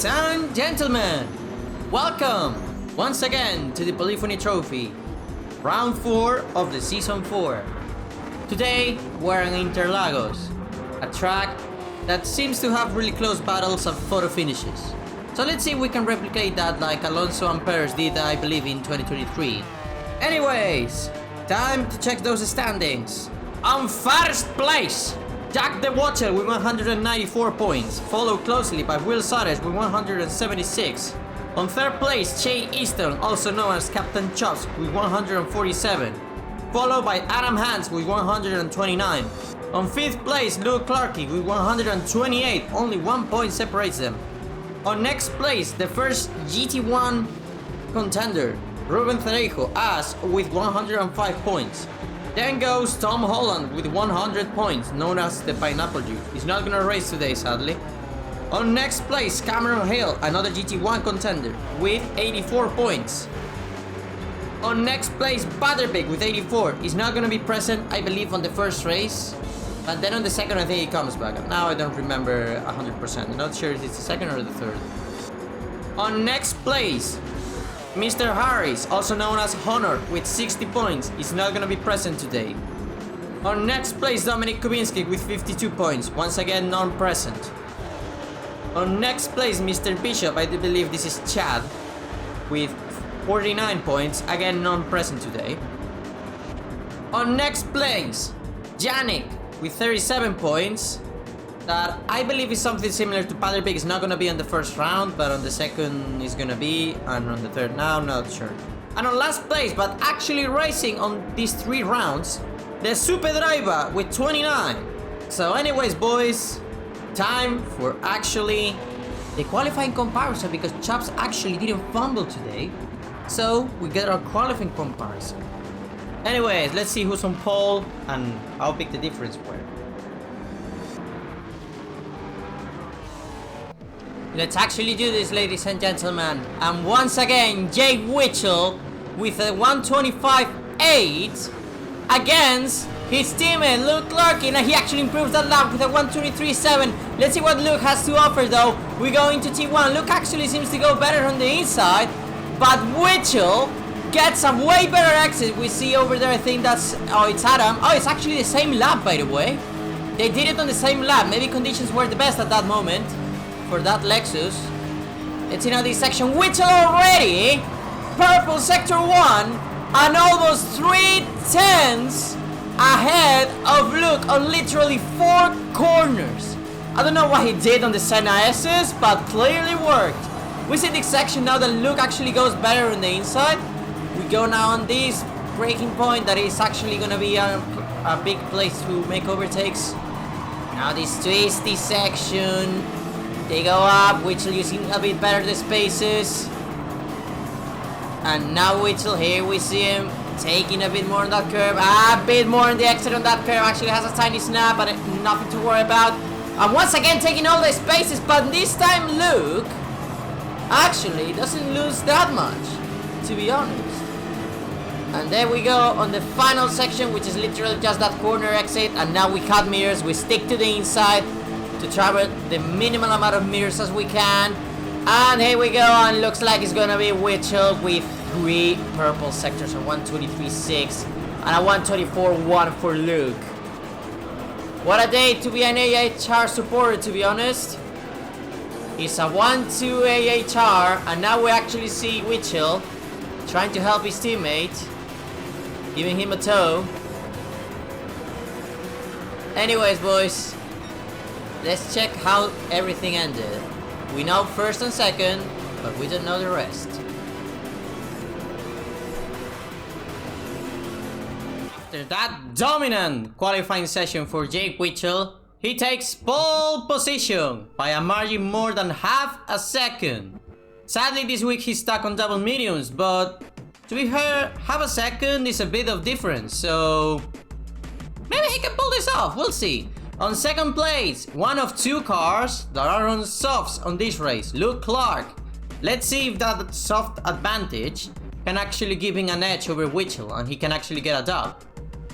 Ladies and gentlemen, welcome once again to the Polyphony Trophy, round 4 of the season 4. Today we're in Interlagos, a track that seems to have really close battles of photo finishes. So let's see if we can replicate that like Alonso and Perez did, I believe, in 2023. Anyways, time to check those standings. On first place, Jack the Watcher with 194 points, followed closely by Will Suarez with 176. On third place, Che Easton, also known as Captain Chops, with 147, followed by Adam Hans with 129. On fifth place, Luke Clarkey with 128, only 1 point separates them. On next place, the first GT1 contender, Ruben Cerejo, as with 105 points. Then goes Tom Holland with 100 points, known as the Pineapple Juice. He's not gonna race today, sadly. On next place, Cameron Hill, another GT1 contender, with 84 points. On next place, Butterbeck with 84. He's not gonna be present, I believe, on the first race. But then on the second, I think he comes back. Now I don't remember 100%. I'm not sure if it's the second or the third. On next place, Mr. Harris, also known as Honor, with 60 points, is not gonna be present today. On next place, Dominic Kubinski with 52 points, once again non-present. On next place, Mr. Bishop, I do believe this is Chad, with 49 points, again non-present today. On next place, Yannick with 37 points. That I believe is something similar to Paderbeek. Is not gonna be on the first round, but on the second is gonna be, and on the third now, not sure. And on last place, but actually racing on these 3 rounds, the Super Driver with 29. So anyways, boys, time for actually the qualifying comparison, because Chops actually didn't fumble today. So we get our qualifying comparison. Anyways, let's see who's on pole and how big the difference were. Let's actually do this, ladies and gentlemen. And once again, Jake Witchell with a 125.8 against his teammate Luke Larkin, and he actually improves that lap with a 123.7. Let's see what Luke has to offer though. We go into T1. Luke actually seems to go better on the inside, but Witchell gets a way better exit. We see over there, I think that's, oh, it's Adam. Oh, it's actually the same lap, by the way. They did it on the same lap. Maybe conditions were the best at that moment for that Lexus. It's in this section. Witchell already purple sector 1 and almost 3/10 ahead of Luke on literally 4 corners. I don't know what he did on the Senna S's, but clearly worked. We see this section now that Luke actually goes better on the inside. We go now on this braking point that is actually gonna be a big place to make overtakes. Now this twisty section. They go up, Witchell using a bit better the spaces. And now Witchell, here we see him taking a bit more on that curve. A bit more on the exit on that curve. Actually has a tiny snap, but nothing to worry about. And once again taking all the spaces, but this time Luke actually doesn't lose that much, to be honest. And there we go on the final section, which is literally just that corner exit. And now we cut mirrors, we stick to the inside to travel the minimal amount of mirrors as we can. And here we go, and looks like it's gonna be Witchell with 3 purple sectors, a 123.6 and a 124.1 for Luke. What a day to be an AHR supporter, to be honest. It's a 1-2 AHR, and now we actually see Witchell trying to help his teammate, giving him a tow. Anyways, boys, let's check how everything ended. We know first and second, but we don't know the rest. After that dominant qualifying session for Jake Witchell, he takes pole position by a margin more than half a second. Sadly, this week he's stuck on double mediums, but to be fair, half a second is a bit of difference, so maybe he can pull this off, we'll see. On second place, one of 2 cars that are on softs on this race, Luke Clark. Let's see if that soft advantage can actually give him an edge over Witchell and he can actually get a dub.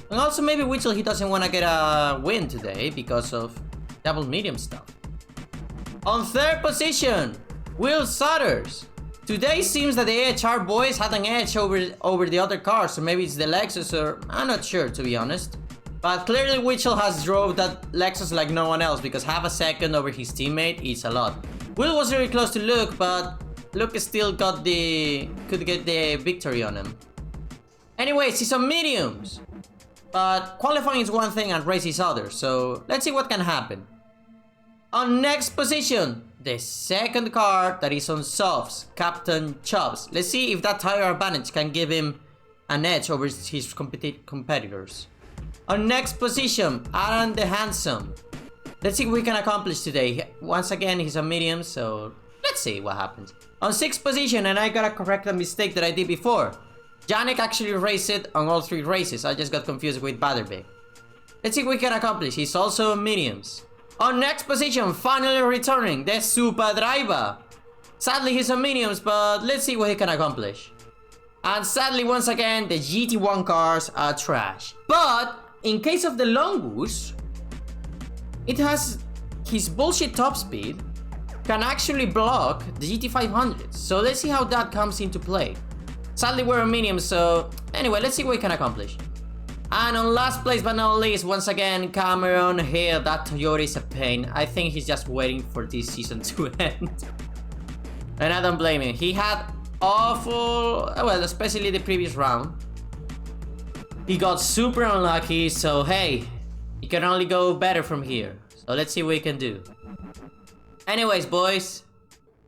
And also maybe Witchell, he doesn't want to get a win today because of double medium stuff. On third position, Will Sodders. Today seems that the AHR boys had an edge over the other cars, so maybe it's the Lexus or... I'm not sure, to be honest. But clearly Witchell has drove that Lexus like no one else, because half a second over his teammate is a lot. Will was very close to Luke, but Luke still could get the victory on him. Anyways, he's on mediums. But qualifying is one thing and race is other, so let's see what can happen. On next position, the second car that is on softs, Captain Chubbs. Let's see if that tire advantage can give him an edge over his competitors. On next position, Aaron the Handsome. Let's see what we can accomplish today. Once again, he's on medium, so let's see what happens. On sixth position, and I gotta correct a mistake that I did before. Yannick actually raced it on all 3 races. I just got confused with Batterbeck. Let's see what we can accomplish. He's also on mediums. On next position, finally returning, the Super Driver. Sadly, he's on mediums, but let's see what he can accomplish. And sadly, once again, the GT1 cars are trash. But in case of the Longus, it has his bullshit top speed can actually block the GT500. So let's see how that comes into play. Sadly, we're on medium, so anyway, let's see what we can accomplish. And on last place but not least, once again, Cameron Hill. That Toyota is a pain. I think he's just waiting for this season to end. And I don't blame him. He had awful, well, especially the previous round. He got super unlucky, so hey, he can only go better from here. So let's see what we can do. Anyways, boys,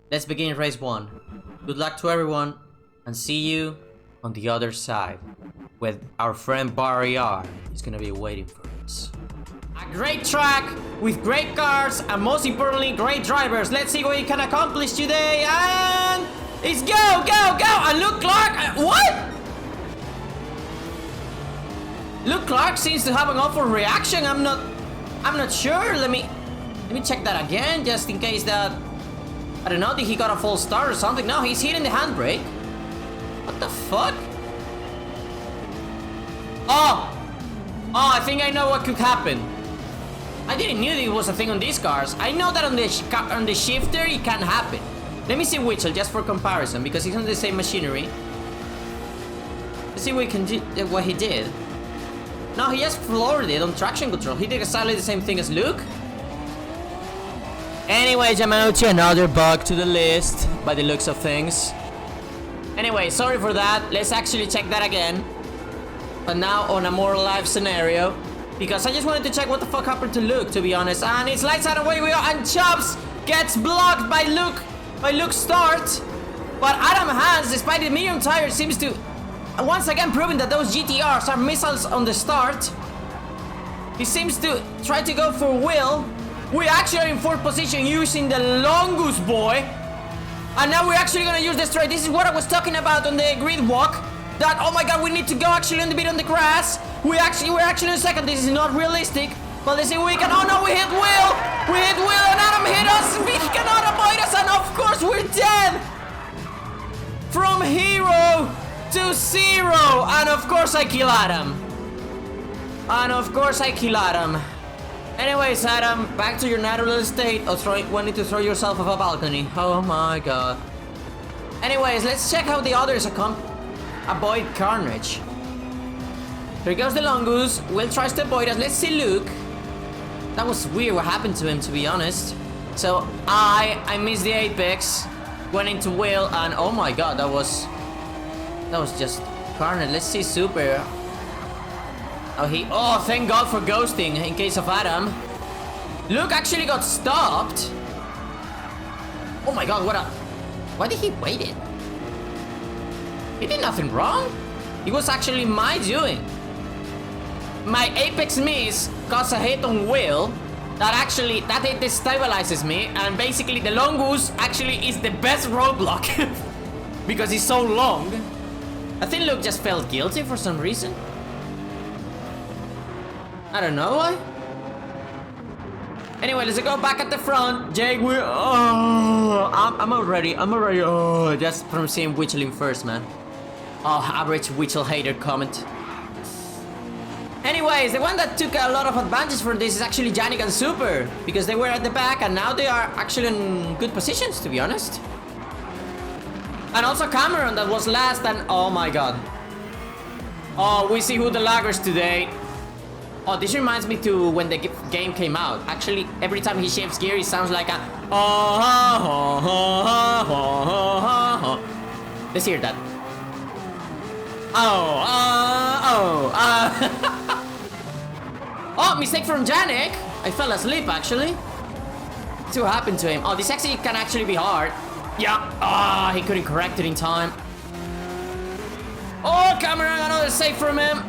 let's begin race 1. Good luck to everyone, and see you on the other side, with our friend Barry R. He's gonna be waiting for us. A great track with great cars and most importantly great drivers. Let's see what he can accomplish today, and it's go! And Luke Clark, what? Luke Clark seems to have an awful reaction. I'm not sure. Let me check that again, just in case that, I don't know, did he got a false start or something? No, he's hitting the handbrake. What the fuck? Oh, I think I know what could happen. I didn't know it was a thing on these cars. I know that on the shifter it can happen. Let me see Witchell just for comparison, because he's on the same machinery. Let's see what he can do, what he did. No, he just floored it on traction control. He did exactly the same thing as Luke. Anyway, Yamauchi, another bug to the list by the looks of things. Anyway, sorry for that. Let's actually check that again. But now on a more live scenario. Because I just wanted to check what the fuck happened to Luke, to be honest. And it's lights out, away we go. And Chubbs gets blocked by Luke's start. But Adam Hans, despite the medium tire, seems to once again proving that those GTRs are missiles on the start. He seems to try to go for Will. We actually are in 4th position using the Longus boy. And now we're actually gonna use the straight. This is what I was talking about on the grid walk. That, oh my god, we need to go actually on the bit on the grass. We're actually in 2nd. This is not realistic. But let's see if we can. Oh no, we hit Will. We hit Will and Adam hit us. He cannot avoid us. And of course we're dead. From hero to 0. And of course I kill Adam. Anyways, Adam, back to your natural state of wanting to throw yourself off a balcony. Oh my god. Anyways, let's check how the others avoid carnage. Here goes the Longus. Will tries to avoid us. Let's see Luke. That was weird what happened to him, to be honest. So I missed the apex. Went into Will and oh my god, that was just carnage. Let's see Super. Oh, thank god for ghosting in case of Adam. Luke actually got stopped. Oh my god, why did he wait it? He did nothing wrong. It was actually my doing. My apex miss caused a hit on Will. That hit destabilizes me, and basically the Longus actually is the best roadblock because it's so long. I think Luke just felt guilty for some reason. I don't know why. Anyway, let's go back at the front. Jake, I'm already. Oh, just from seeing Witchell in first, man. Oh, average Witchell hater comment. Anyways, the one that took a lot of advantage from this is actually Yannick and Super, because they were at the back and now they are actually in good positions, to be honest. And also Cameron that was last, and oh my god. Oh, we see who the laggers today. Oh, this reminds me to when the game came out. Actually, every time he shifts gear, it sounds like a Let's hear that. Oh, mistake from Janik. I fell asleep actually. See what happened to him. Oh, this actually can actually be hard. Yeah. Ah, he couldn't correct it in time. Oh, Cameron, another save from him.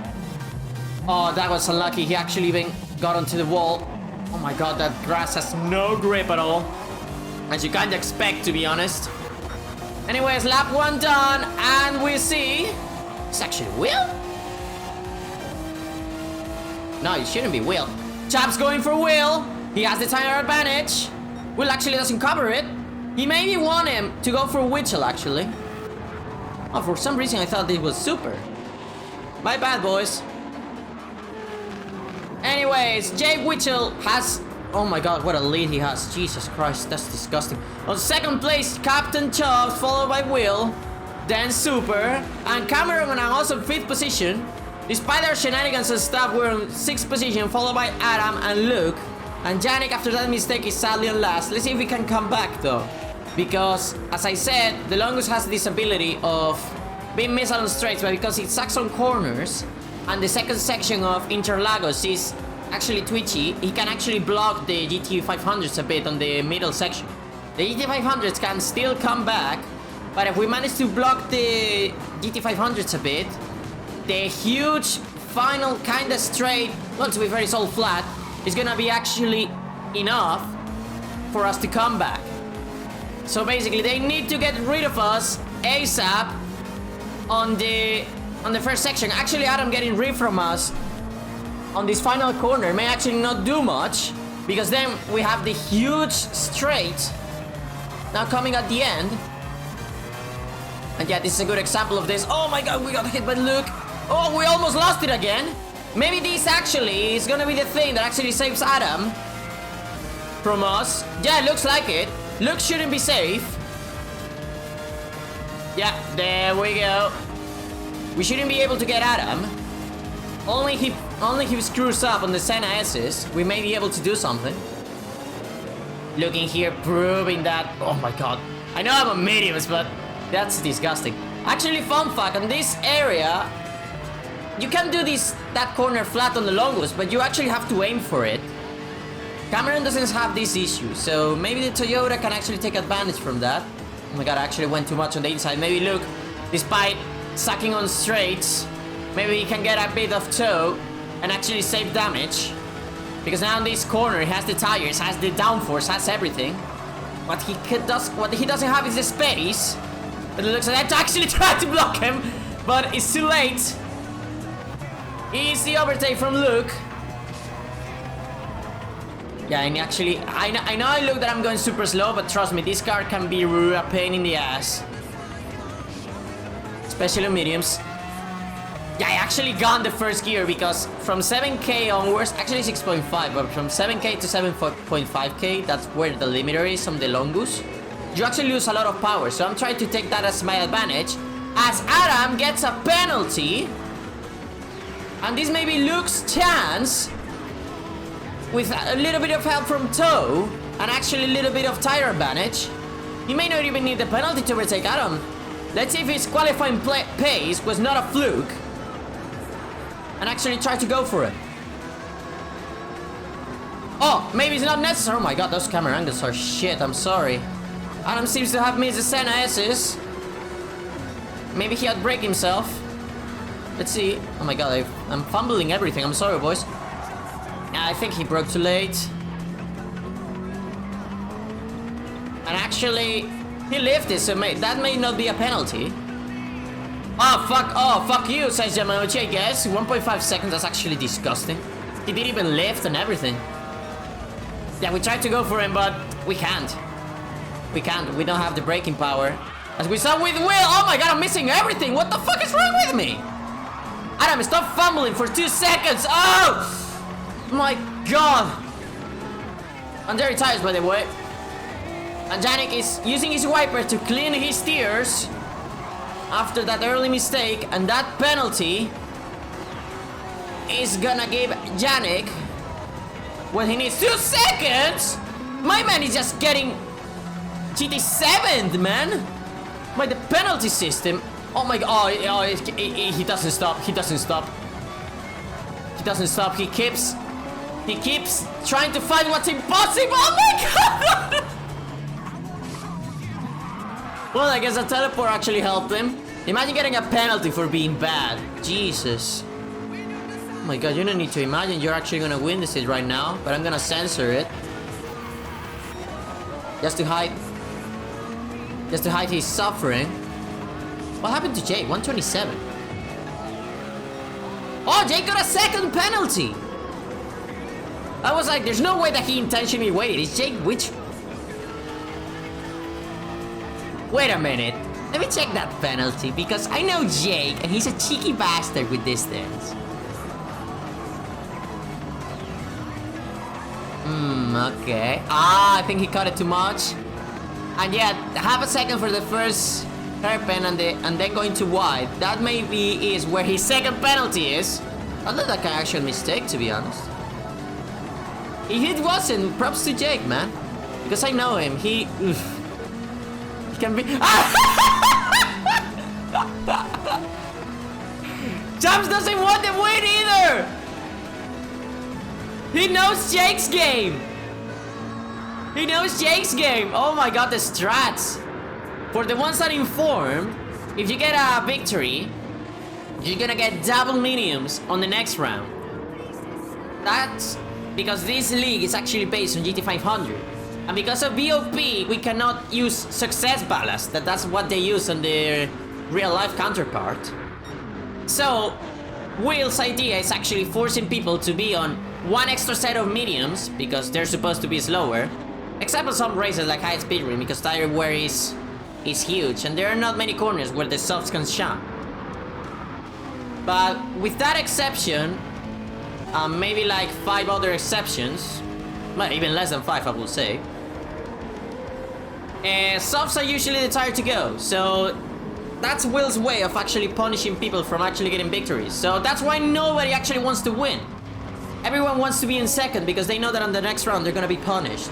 Oh, that was unlucky. He actually even got onto the wall. Oh my god, that grass has no grip at all. As you kind of expect, to be honest. Anyways, lap 1 done, and we see... It's actually Will? No, it shouldn't be Will. Chap's going for Will. He has the tire advantage. Will actually doesn't cover it. He maybe want him to go for Witchell, actually. Oh, for some reason I thought it was Super. My bad, boys. Anyways, Jake Witchell has... Oh my god, what a lead he has. Jesus Christ, that's disgusting. On second place, Captain Chubbs, followed by Will. Then Super. And Cameron are also in 5th position. Despite their shenanigans and stuff, we're in 6th position, followed by Adam and Luke. And Janik, after that mistake, is sadly on last. Let's see if we can come back, though. Because, as I said, the Longus has this ability of being missile on straights, but because it sucks on corners, and the second section of Interlagos is actually twitchy, he can actually block the GT500s a bit on the middle section. The GT500s can still come back, but if we manage to block the GT500s a bit, the huge final kind of straight, well, to be fair, it's all flat, is gonna be actually enough for us to come back. So basically, they need to get rid of us ASAP on the first section. Actually, Adam getting rid from us on this final corner may actually not do much, because then we have the huge straight now coming at the end. And yeah, this is a good example of this. Oh my god, we got hit by Luke. Oh, we almost lost it again. Maybe this actually is gonna be the thing that actually saves Adam from us. Yeah, it looks like it. Luke shouldn't be safe. Yeah, there we go. We shouldn't be able to get Adam. Only if he screws up on the Senna S's, we may be able to do something. Looking here, proving that... Oh my god. I know I'm on mediums, but that's disgusting. Actually, fun fact, on this area, you can do that corner flat on the longest, but you actually have to aim for it. Cameron doesn't have this issue, so maybe the Toyota can actually take advantage from that. Oh my god, I actually went too much on the inside. Maybe Luke, despite sucking on straights, maybe he can get a bit of toe and actually save damage. Because now in this corner, he has the tires, has the downforce, has everything. What he doesn't have is the space. But it looks like I actually tried to block him, but it's too late. Easy overtake from Luke. Yeah, and actually, I know I look that I'm going super slow, but trust me, this car can be a pain in the ass. Especially on mediums. Yeah, I actually got the first gear because from 7k onwards, actually 6.5, but from 7k to 7.5k, that's where the limiter is on the Longus. You actually lose a lot of power, so I'm trying to take that as my advantage. As Adam gets a penalty, and this may be Luke's chance, with a little bit of help from toe, and actually a little bit of tire advantage, he may not even need the penalty to overtake Adam. Let's see if his qualifying pace was not a fluke, and actually try to go for it. Oh, maybe it's not necessary. Oh my god, those camera angles are shit, I'm sorry. Adam seems to have missed the Senna S's. Maybe he outbraked himself. Let's see. Oh my god, I'm fumbling everything. I'm sorry, boys. I think he broke too late. And actually, he lifted, so that may not be a penalty. Oh, fuck you, says Yamauchi, I guess. 1.5 seconds, that's actually disgusting. He didn't even lift and everything. Yeah, we tried to go for him, but we can't. We don't have the braking power. As we saw with Will, oh my god, I'm missing everything. What the fuck is wrong with me? Adam, stop fumbling for 2 seconds. Oh! My god. And dirty tires, by the way. And Janik is using his wiper to clean his steers. after that early mistake and that penalty is gonna give Yannick when he needs 2 seconds. My man is just getting GT7th, man. By the penalty system. Oh my god. Oh, he doesn't stop. He doesn't stop. He doesn't stop. He keeps trying to find what's impossible. Oh my god. Well, I guess a teleport actually helped him. Imagine getting a penalty for being bad. Jesus. Oh my god, you don't need to imagine you're actually gonna win this right now, but I'm gonna censor it. Just to hide his suffering. What happened to Jake? 127. Oh, Jake got a second penalty! I was like, there's no way that he intentionally waited. Is Jake which... Wait a minute. Let me check that penalty, because I know Jake, and he's a cheeky bastard with distance. Okay. I think he cut it too much. And yeah, half a second for the first hairpin and then going to wide. That maybe is where his second penalty is. I thought that an actual mistake, to be honest. It wasn't. Props to Jake, man. Because I know him. He can be... Jumps doesn't want the win either! He knows Jake's game! He knows Jake's game! Oh my god, the strats! For the ones that informed, if you get a victory, you're gonna get double mediums on the next round. That's because this league is actually based on GT500. And because of BOP, we cannot use success ballast. That's what they use on their real life counterpart. So, Will's idea is actually forcing people to be on one extra set of mediums, because they're supposed to be slower. Except for some races like high speed ring, because tire wear is huge, and there are not many corners where the softs can shine. But with that exception, maybe like 5 other exceptions, well, even less than 5 I will say, softs are usually the tire to go, so that's Will's way of actually punishing people from actually getting victories. So that's why nobody actually wants to win. Everyone wants to be in second because they know that on the next round they're gonna be punished.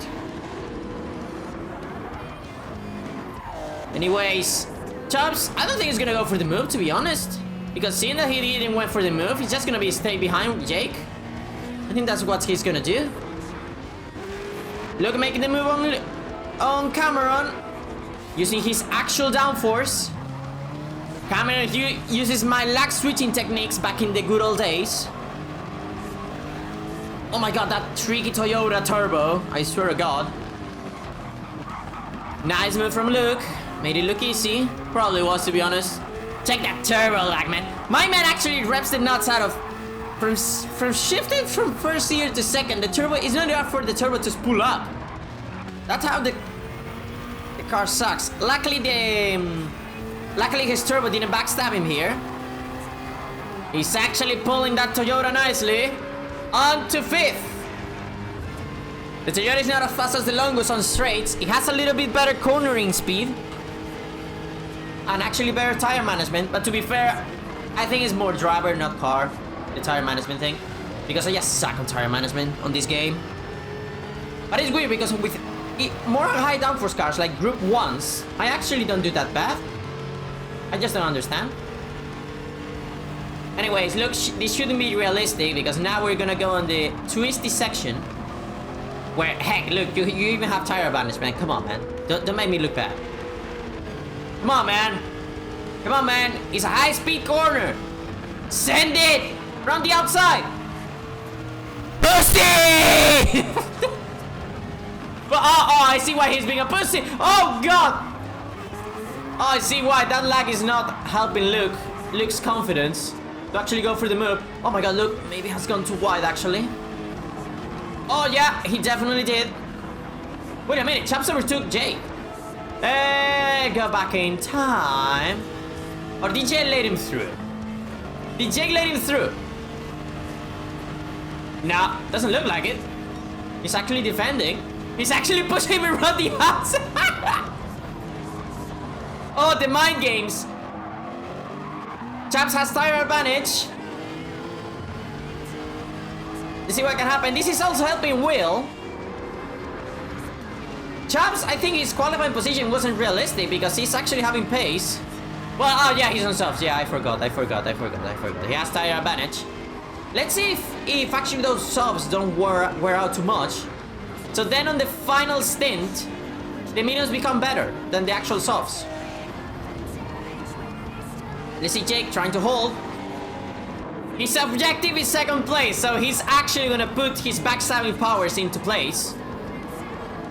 Anyways, Chubbs, I don't think he's gonna go for the move, to be honest. Because seeing that he didn't went for the move, he's just gonna be stay behind Jake. I think that's what he's gonna do. Look, making the move on Cameron. Using his actual downforce. Cameron uses my lag switching techniques back in the good old days. Oh my god, that tricky Toyota turbo. I swear to god. Nice move from Luke. Made it look easy. Probably was, to be honest. Check that turbo lag, man. My man actually reps the nuts out of... From shifting from first gear to second, the turbo is not enough for the turbo to spool up. That's how the car sucks. Luckily his turbo didn't backstab him here. He's actually pulling that Toyota nicely. On to 5th. The Toyota is not as fast as the Longos on straights. It has a little bit better cornering speed. And actually better tire management. But to be fair, I think it's more driver, not car. The tire management thing. Because I just suck on tire management on this game. But it's weird because with more high downforce cars like Group 1s, I actually don't do that bad. I just don't understand. Anyways, look, this shouldn't be realistic because now we're gonna go on the twisty section. Where, heck, look, you even have tire management. Come on, man. Don't make me look bad. Come on, man. Come on, man. It's a high-speed corner. Send it! From the outside! Pussy! Oh, I see why he's being a pussy. Oh, God! Oh, I see why. That lag is not helping Luke's confidence to actually go for the move. Oh my god, Luke maybe has gone too wide, actually. Oh, yeah, he definitely did. Wait a minute, Chaps overtook Jake. Hey, go back in time. Or did Jake let him through? Did Jake let him through? Nah, doesn't look like it. He's actually defending. He's actually pushing him around the outside. Oh, the mind games. Chaps has tire advantage. Let's see what can happen. This is also helping Will. Chaps, I think his qualifying position wasn't realistic because he's actually having pace. Well, oh yeah, he's on softs. Yeah, I forgot. He has tire advantage. Let's see if actually those softs don't wear out too much. So then on the final stint, the mediums become better than the actual softs. Let's see Jake trying to hold. His objective is second place, so he's actually gonna put his backstabbing powers into place.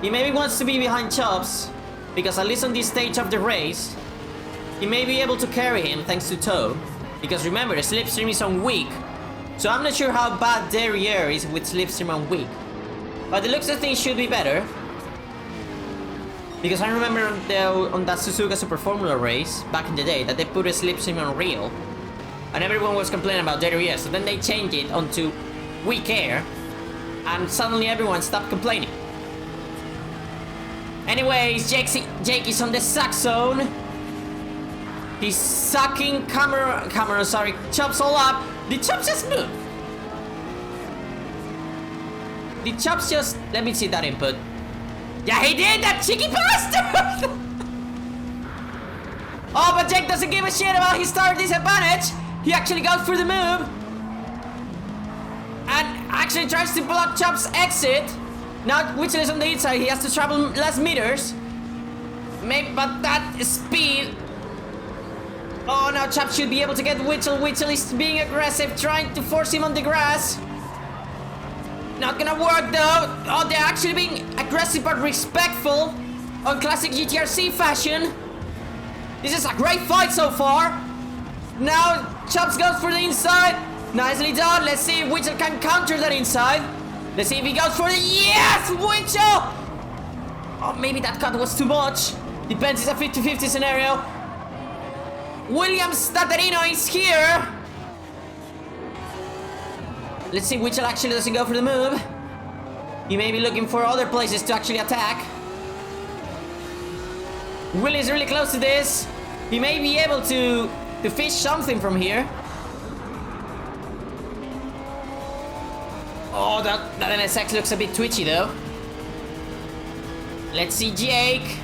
He maybe wants to be behind Chops, because at least on this stage of the race, he may be able to carry him thanks to Toe. Because remember, the slipstream is on weak. So I'm not sure how bad Derriere is with slipstream on weak. But the looks of things should be better. Because I remember on that Suzuka Super Formula race, back in the day, that they put a slipstream on real. And everyone was complaining about Derriere, so then they changed it onto weak air. And suddenly everyone stopped complaining. Anyways, Jake is on the suck zone. He's sucking Chops all up. Did Chops just move? Did Chops just... Let me see that input. Yeah, he did! That cheeky bastard! Oh, but Jake doesn't give a shit about his tire disadvantage. He actually goes for the move. And actually tries to block Chops' exit. Now, Witchell is on the inside. He has to travel less meters. Maybe, but that speed... Oh, now Chops should be able to get Witchell. Witchell is being aggressive, trying to force him on the grass. Not gonna work though. Oh, they're actually being aggressive but respectful on classic GTRC fashion. This is a great fight so far. Now Chops goes for the inside. Nicely done. Let's see if Witchell can counter that inside. Let's see if he goes for the... Yes, Witchell! Oh, maybe that cut was too much. Depends, it's a 50-50 scenario. William Staterino is here. Let's see, Witchell actually doesn't go for the move. He may be looking for other places to actually attack. Will is really close to this. He may be able to fish something from here. Oh, that NSX looks a bit twitchy though. Let's see Jake.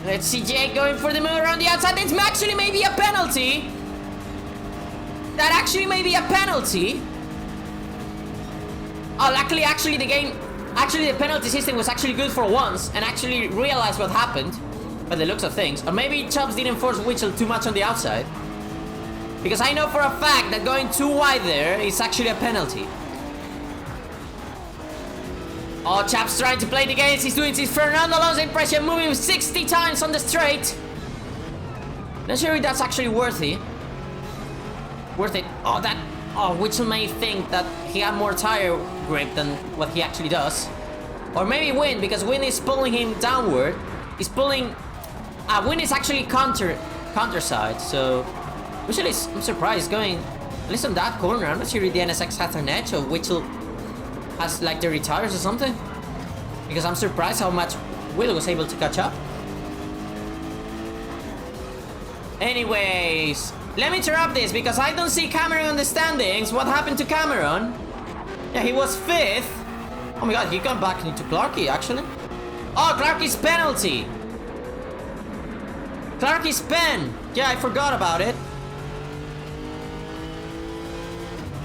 Let's see Jake going for the move around the outside. This actually may be a penalty. That actually may be a penalty. Oh, luckily, actually, the penalty system was actually good for once and actually realized what happened by the looks of things. Or maybe Chops didn't force Witchell too much on the outside. Because I know for a fact that going too wide there is actually a penalty. Oh, Chops trying to play the games. He's doing his Fernando Alonso impression, moving 60 times on the straight. Not sure if that's actually worth it. Oh, Witchell may think that he had more tire grip than what he actually does. Or maybe Win, because Win is pulling him downward. He's pulling... Win is actually counter side, so... Witchell is, I'm surprised, going... At least on that corner, I'm not sure if the NSX has an edge or Witchell has like dirty tires or something. Because I'm surprised how much Will was able to catch up. Anyways... Let me interrupt this because I don't see Cameron on the standings. What happened to Cameron? Yeah, he was 5th. Oh my god, he got back into Clarky actually. Oh, Clarky's penalty. Clarky's pen. Yeah, I forgot about it.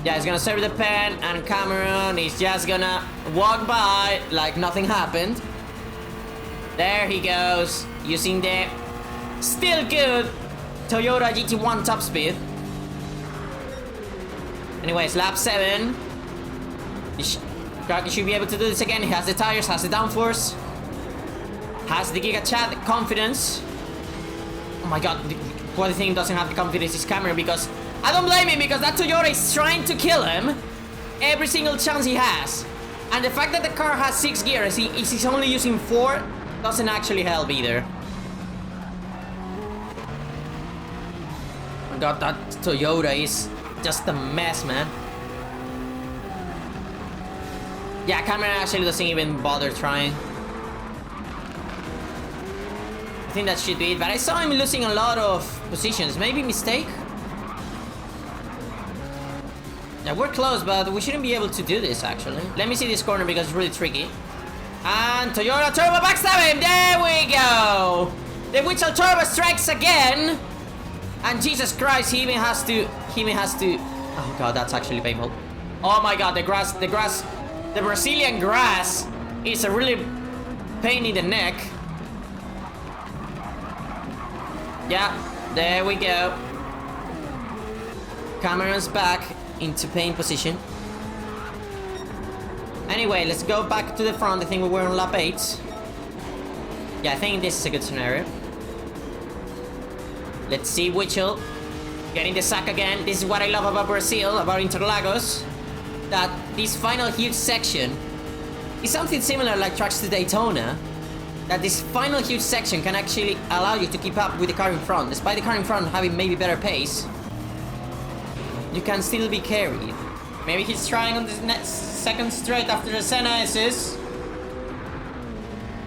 Yeah, he's gonna serve the pen and Cameron is just gonna walk by like nothing happened. There he goes, using the still good Toyota GT1 top speed. Anyways, lap 7. Clarky should be able to do this again. He has the tires, has the downforce, has the Giga Chat confidence. Oh my god, the only thing doesn't have the confidence is Cameron because I don't blame him because that Toyota is trying to kill him every single chance he has. And the fact that the car has 6 gears, he's only using 4, doesn't actually help either. God, that Toyota is just a mess, man. Yeah, Cameron actually doesn't even bother trying. I think that should be it, but I saw him losing a lot of positions. Maybe mistake? Yeah, we're close, but we shouldn't be able to do this, actually. Let me see this corner because it's really tricky. And Toyota Turbo backstab him! There we go! The Witchell Turbo strikes again! And Jesus Christ, he even has to... Oh god, that's actually painful. Oh my god, the Brazilian grass is a really pain in the neck. Yeah, there we go. Cameron's back into pain position. Anyway, let's go back to the front. I think we were on lap 8. Yeah, I think this is a good scenario. Let's see Witchell getting the sack again. This is what I love about Brazil, about Interlagos. That this final huge section is something similar like tracks to Daytona. That this final huge section can actually allow you to keep up with the car in front. Despite the car in front having maybe better pace, you can still be carried. Maybe he's trying on this next second straight after the Senna assist.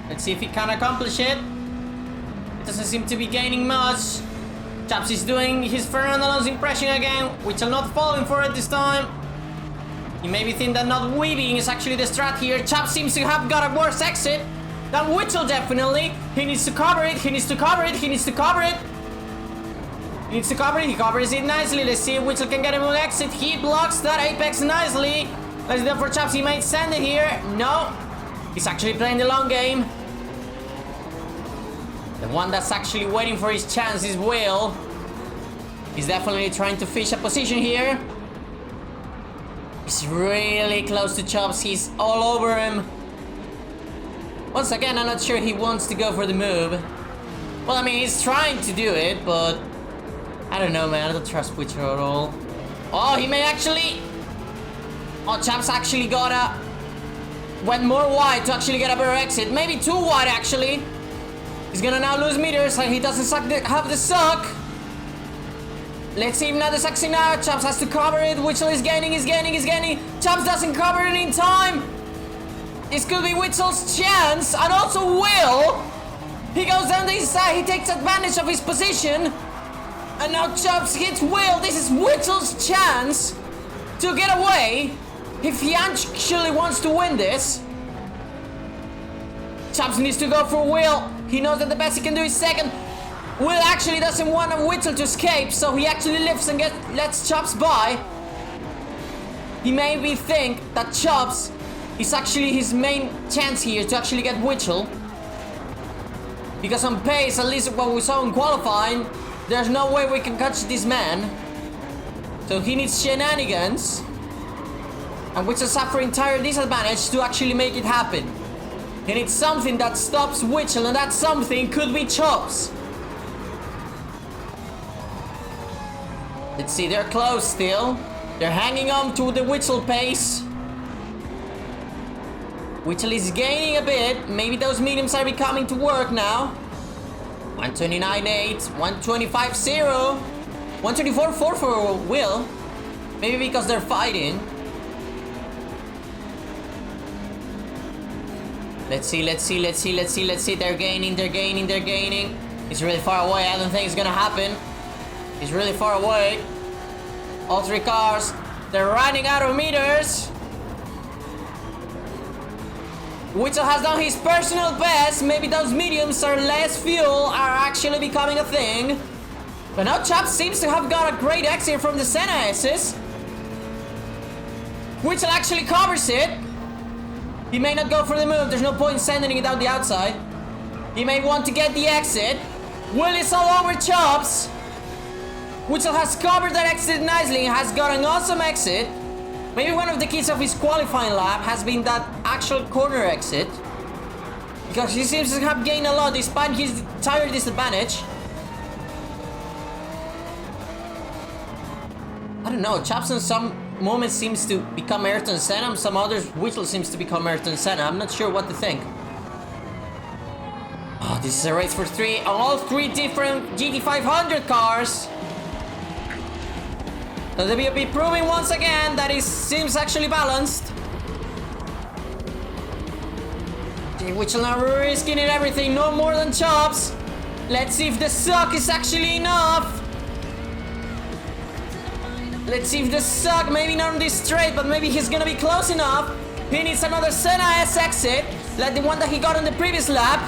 Let's see if he can accomplish it. It doesn't seem to be gaining much. Chaps is doing his Fernando Alonso impression again, which I'm not falling for it this time. You maybe think that not weaving is actually the strat here. Chaps seems to have got a worse exit than Witchell, definitely. He needs to cover it, he needs to cover it, he needs to cover it. He needs to cover it, he covers it nicely. Let's see if Witchell can get him an exit. He blocks that apex nicely. Let's go for Chaps, he might send it here. No, he's actually playing the long game. The one that's actually waiting for his chance is Will. He's definitely trying to fish a position here. He's really close to Chops. He's all over him. Once again, I'm not sure he wants to go for the move. Well, I mean, he's trying to do it, but I don't know, man. I don't trust Witcher at all. Oh, he may actually... Oh, Chops actually went more wide to actually get a better exit. Maybe too wide, actually. He's gonna now lose meters, and he doesn't have the suck. Let's see if now the sucks now. Chops has to cover it. Witchell is gaining, he's gaining. Chops doesn't cover it in time. This could be Witchell's chance, and also Will. He goes down the side, he takes advantage of his position. And now Chops hits Will. This is Witchell's chance to get away if he actually wants to win this. Chops needs to go for Will. He knows that the best he can do is second. Will actually doesn't want Witchell to escape, so he actually lifts and lets Chops by. He maybe think that Chops is actually his main chance here to actually get Witchell. Because on pace, at least what we saw in qualifying, there's no way we can catch this man. So he needs shenanigans. And Witchell suffering entire disadvantage to actually make it happen. He needs something that stops Witchell, and that something could be Chops. Let's see, they're close still. They're hanging on to the Witchell pace. Witchell is gaining a bit. Maybe those mediums are becoming to work now. 129.8, 125.0, 124.4 for Will. Maybe because they're fighting. Let's see. They're gaining. He's really far away. I don't think it's gonna happen. He's really far away. All three cars, they're running out of meters. Witchell has done his personal best. Maybe those mediums are less fuel are actually becoming a thing. But now Chops seems to have got a great exit from the Senna assist. Witchell actually covers it. He may not go for the move. There's no point sending it out the outside. He may want to get the exit. Will is all over Chops. Witchell has covered that exit nicely. Has got an awesome exit. Maybe one of the keys of his qualifying lap has been that actual corner exit. Because he seems to have gained a lot despite his tire disadvantage. I don't know, Chops in some moments seems to become Ayrton Senna, some others Witchell seems to become Ayrton Senna. I'm not sure what to think. Oh, this is a race for three, all three different GT500 cars. So they will be proving once again that it seems actually balanced. Witchell now risking it everything, no more than Chops. Let's see if the suck is actually enough. Let's see if the suck, maybe not on this straight, but maybe he's gonna be close enough. He needs another Senna S exit, like the one that he got on the previous lap.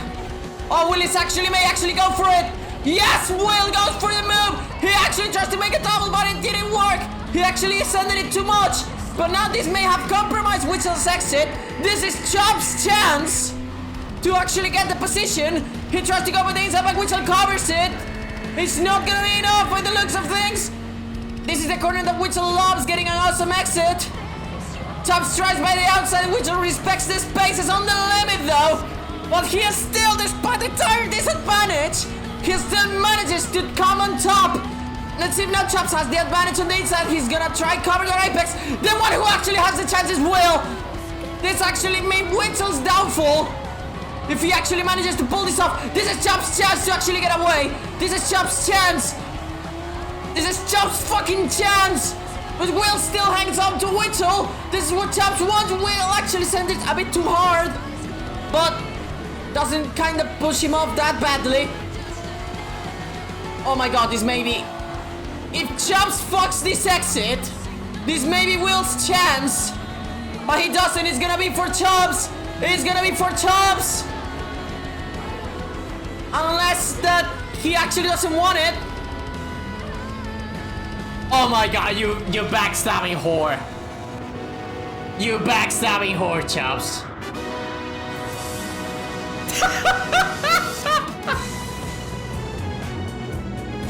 Oh, Will may actually go for it. Yes, Will goes for the move. He actually tries to make a double, but it didn't work. He actually extended it too much. But now this may have compromised Witzel's exit. This is Chop's chance to actually get the position. He tries to go with the inside, but Witzel covers it. It's not gonna be enough by the looks of things. This is the corner that Witzel loves, getting an awesome exit. Chop strikes by the outside. Witzel respects the spaces on the limit though. But he is still, despite the tire disadvantage, he still manages to come on top. Let's see if now Chops has the advantage on the inside. He's gonna try cover the apex. The one who actually has the chance is Will. This actually made Witzel's downfall. If he actually manages to pull this off, this is Chop's chance to actually get away. This is Chop's chance. This is Chop's fucking chance. But Will still hangs on to Witzel. This is what Chops wants. Will actually sent it a bit too hard, but doesn't kind of push him off that badly. Oh my god, this may be... If Chops fucks this exit, this may be Will's chance. But he doesn't. It's gonna be for Chops. It's gonna be for Chops. Unless that he actually doesn't want it. Oh my god, you backstabbing whore. You backstabbing whore, Chops.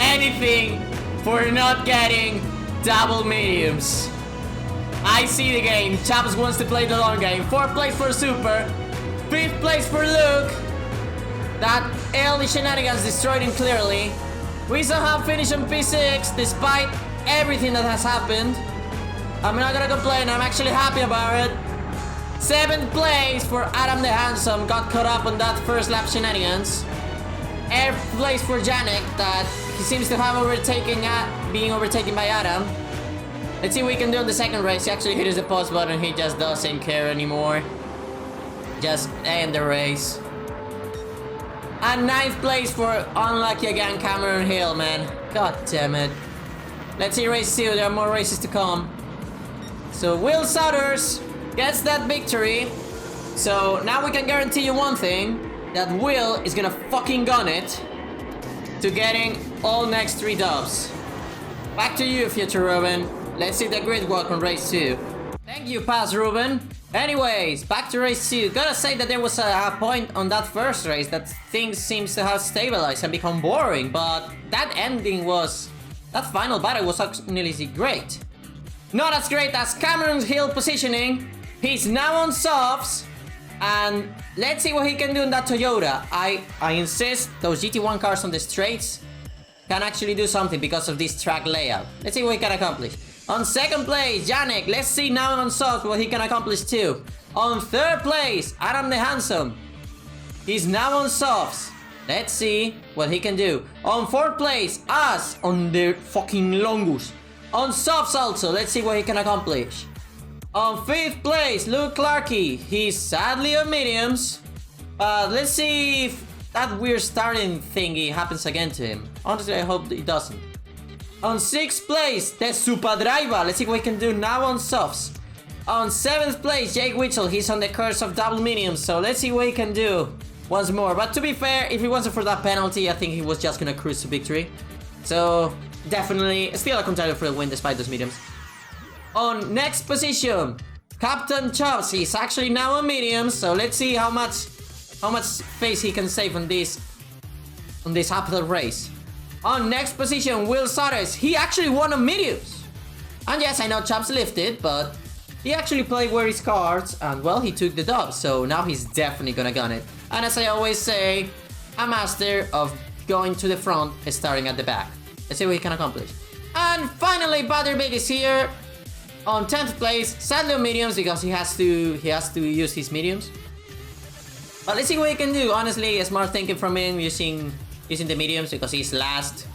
Anything for not getting double mediums. I see the game. Chops wants to play the long game. 4th place for Super. 5th place for Luke. That early shenanigans destroyed him clearly. We somehow finished on P6 despite everything that has happened. I'm not gonna complain. I'm actually happy about it. 7th place for Adam the Handsome. Got caught up on that first lap shenanigans. 8th place for Janek, that he seems to have being overtaken by Adam. Let's see what we can do on the second race. He actually hits the pause button. He just doesn't care anymore. Just end the race. And 9th place for unlucky again Cameron Hill, man. God damn it. Let's see race 2. There are more races to come. So Will Souders gets that victory. So now we can guarantee you one thing. That Will is gonna fucking gun it to getting all next 3 dubs. Back to you, Future Ruben. Let's see the grid walk on race 2. Thank you, Paz Ruben. Anyways, back to race 2. Gotta say that there was a point on that first race that things seems to have stabilized and become boring, but that ending was... That final battle was actually great. Not as great as Cameron Hill positioning. He's now on softs. And let's see what he can do in that Toyota. I insist those GT1 cars on the straights can actually do something because of this track layout. Let's see what he can accomplish. On 2nd place, Janek. Let's see now on softs what he can accomplish too. On 3rd place, Adam the Handsome. He's now on softs. Let's see what he can do. On 4th place, us on the fucking Longus. On softs also. Let's see what he can accomplish. On 5th place, Luke Clarkey. He's sadly on mediums. Let's see if that weird starting thingy happens again to him. Honestly, I hope it doesn't. On 6th place, the Super Driver. Let's see what he can do now on softs. On 7th place, Jake Witzel. He's on the curse of double mediums. So let's see what he can do once more. But to be fair, if it wasn't for that penalty, I think he was just gonna cruise to victory. So definitely still a contender for the win despite those mediums. On next position, Captain Chops. He's actually now on mediums, so let's see how much space he can save on this half of the race. On next position, Will Souders. He actually won on mediums. And yes, I know Chops lifted, but he actually played where his cards, and well, he took the dub, so now he's definitely gonna gun it. And as I always say, a master of going to the front and starting at the back. Let's see what he can accomplish. And finally, Butter Big is here. On 10th place, sadly on mediums because he has to use his mediums. But let's see what he can do. Honestly, a smart thinking from him using the mediums because he's last.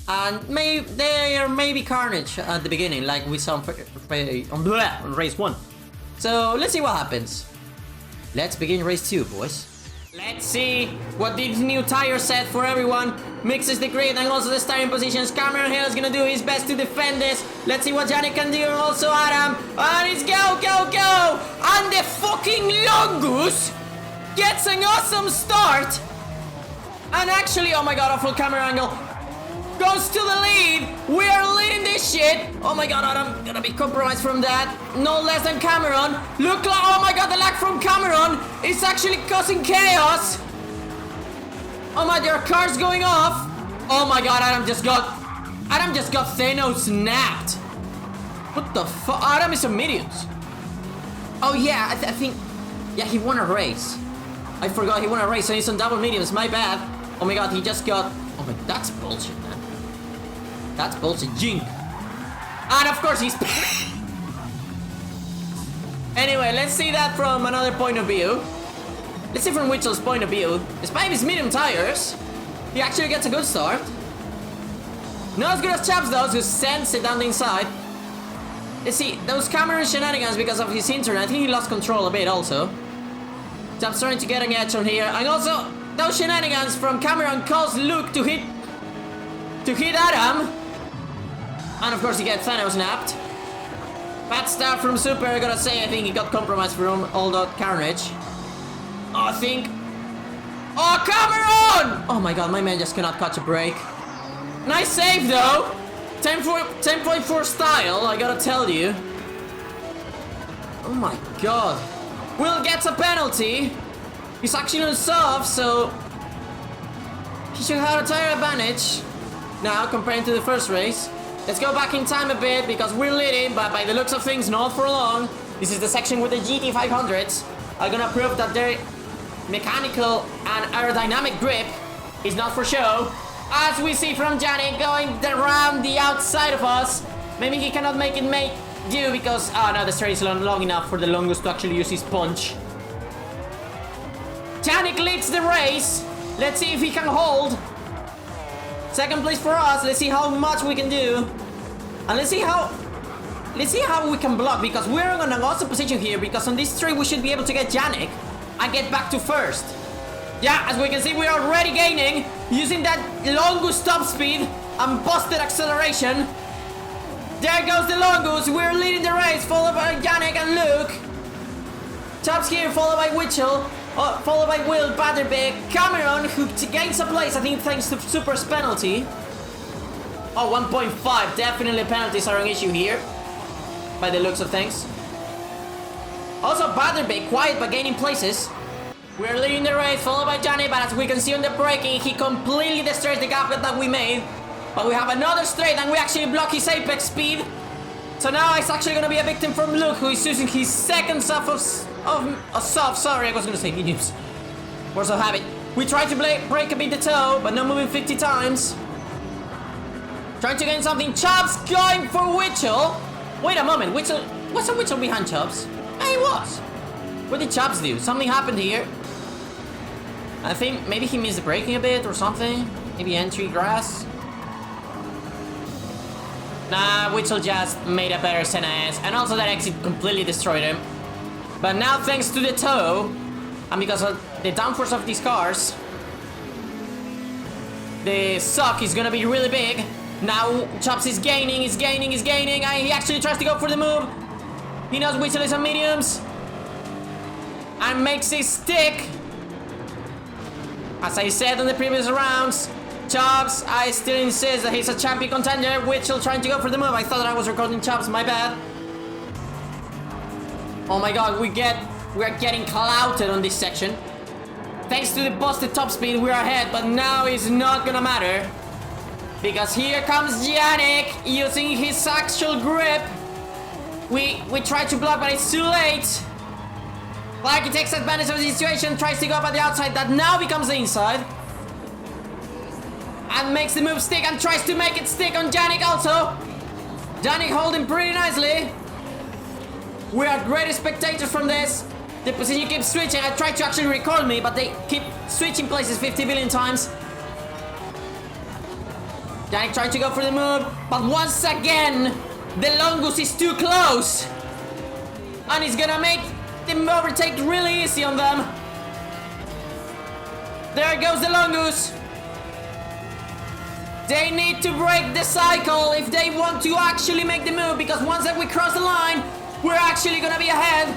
And there may be carnage at the beginning, like we saw on race 1. So let's see what happens. Let's begin race 2, boys. Let's see what this new tire set for everyone mixes the grid and also the starting positions. Cameron Hill is gonna do his best to defend this. Let's see what Yannick can do. Also Adam. And it's go, go, go! And the fucking Longus gets an awesome start. And actually, oh my god, a full camera angle. Goes to the lead. We are leading this shit. Oh my god, Adam gonna be compromised from that. No less than Cameron. Look, oh my god, the lag from Cameron is actually causing chaos. Oh my, there are cars going off. Oh my god, Adam just got Thanos snapped. What the fuck? Adam is on mediums. Oh yeah, I think, yeah, he won a race. I forgot he won a race, so he's on double mediums. My bad. Oh my god, he just got. Oh my, that's bullshit, man. That's bullshit. Jink. And of course he's. Anyway, let's see that from another point of view. Let's see from Witchel's point of view. Despite his medium tires, he actually gets a good start. Not as good as Chaps does, who sends it down the inside. Let's see, those Cameron shenanigans because of his internet. I think he lost control a bit also. Chaps trying to get an edge on here. And also, those shenanigans from Cameron cause Luke to hit Adam. And of course he gets Thanos snapped. Bad start from Super, I gotta say. I think he got compromised from all that carnage. Oh, I think. Oh, Cameron! Oh my god, my man just cannot catch a break. Nice save though. 10.4 style, I gotta tell you. Oh my god. Will gets a penalty. He's actually on soft, so he should have a tire advantage now compared to the first race. Let's go back in time a bit because we're leading, but by the looks of things, not for long. This is the section with the GT500s. I'm gonna prove that their mechanical and aerodynamic grip is not for show. As we see from Johnny going around the outside of us. Maybe he cannot make do because, oh no, the straight is long enough for the Longus to actually use his punch. Janik leads the race. Let's see if he can hold. Second place for us. Let's see how much we can do. And let's see how we can block, because we're in an awesome position here, because on this straight we should be able to get Janik and get back to first. Yeah, as we can see, we're already gaining using that Longus top speed and busted acceleration. There goes the Longus. We're leading the race, followed by Yannick and Luke. Chops here, followed by Witchell, followed by Will, Batterbeck, Cameron, who gains a place, I think, thanks to Super's penalty. Oh, 1.5. Definitely penalties are an issue here, by the looks of things. Also, Batterbeck, quiet but gaining places. We're leading the race, followed by Johnny, but as we can see on the braking, he completely destroys the gap that we made. But we have another straight and we actually block his apex speed. So now it's actually going to be a victim from Luke, who is using his second soft sorry, I was going to say mediums. Force of habit. We tried to break a bit the toe, but not moving 50 times. Trying to gain something. Chops going for Witchell. Wait a moment, Witchell. What's a Witchell behind Chops? Yeah, he was. What did Chops do? Something happened here. I think maybe he missed the braking a bit or something. Maybe entry grass. Nah, Witchell just made a better SNS, and also that exit completely destroyed him. But now, thanks to the toe, and because of the downforce of these cars, the suck is gonna be really big. Now Chops is gaining, and he actually tries to go for the move. He knows Witchell is on mediums, and makes it stick. As I said in the previous rounds, Chops, I still insist that he's a champion contender. Witchell trying to go for the move. I thought that I was recording Chops, my bad. Oh my god, we're getting clouted on this section. Thanks to the busted top speed, we're ahead, but now it's not gonna matter. Because here comes Yannick using his actual grip. We try to block, but it's too late. Like, he takes advantage of the situation, tries to go up at the outside, that now becomes the inside. And makes the move stick and tries to make it stick on Yannick also. Yannick holding pretty nicely. We are great spectators from this. The position keeps switching. I tried to actually record me, but they keep switching places 50 billion times. Yannick trying to go for the move, but once again, the Longus is too close. And he's gonna make the overtake really easy on them. There goes the Longus. They need to break the cycle if they want to actually make the move, because once that we cross the line, we're actually gonna be ahead.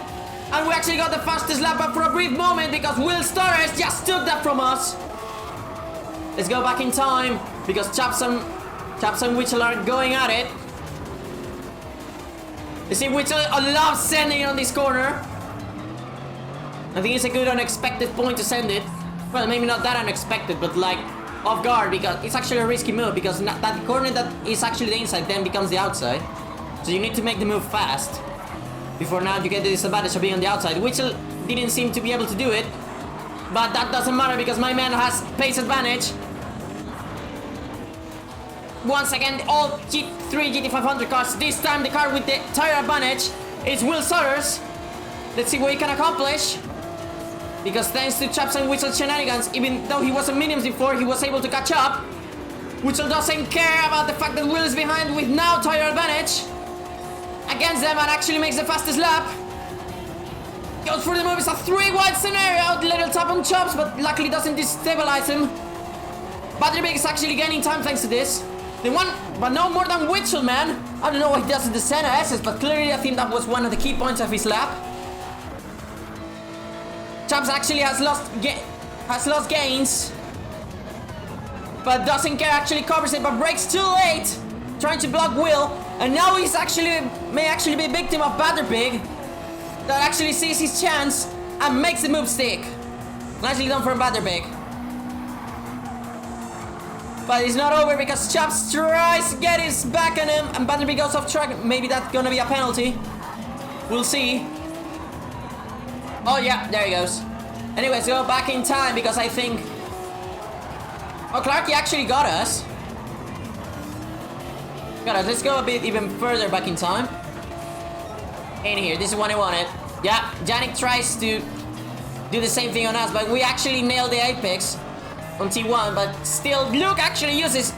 And we actually got the fastest lap up for a brief moment because Will Starrers just took that from us. Let's go back in time because Chaps and Witchell are going at it. You see, Witchell loves sending on this corner. I think it's a good unexpected point to send it. Well, maybe not that unexpected, but like off guard, because it's actually a risky move, because that corner that is actually the inside then becomes the outside. So you need to make the move fast before now you get the disadvantage of being on the outside. Witchell didn't seem to be able to do it, but that doesn't matter because my man has pace advantage. Once again, all three GT500 cars. This time the car with the tire advantage is Will Sutters. Let's see what he can accomplish. Because thanks to Chaps and Witchell shenanigans, even though he was on mediums before, he was able to catch up. Witchell doesn't care about the fact that Will is behind with now tire advantage against them and actually makes the fastest lap. Goes for the move. It's a 3-wide scenario. Little tap on Chops, but luckily doesn't destabilize him. Butterbig is actually gaining time thanks to this. They won, but no more than Witchell, man. I don't know what he does with the Senna S's, but clearly I think that was one of the key points of his lap. Chops actually has lost gains, but doesn't care, actually covers it, but breaks too late, trying to block Will, and now he's may actually be a victim of Butterbig, that actually sees his chance and makes the move stick. Nicely done from Butterbig. But it's not over because Chops tries to get his back on him and Butterbig goes off track. Maybe that's gonna be a penalty. We'll see. Oh yeah, there he goes. Anyways, go back in time because I think... Oh, Clarky actually got us. Let's go a bit even further back in time. In here, this is what I wanted. Yeah, Yannick tries to do the same thing on us, but we actually nailed the apex on T1, but still, Luke actually uses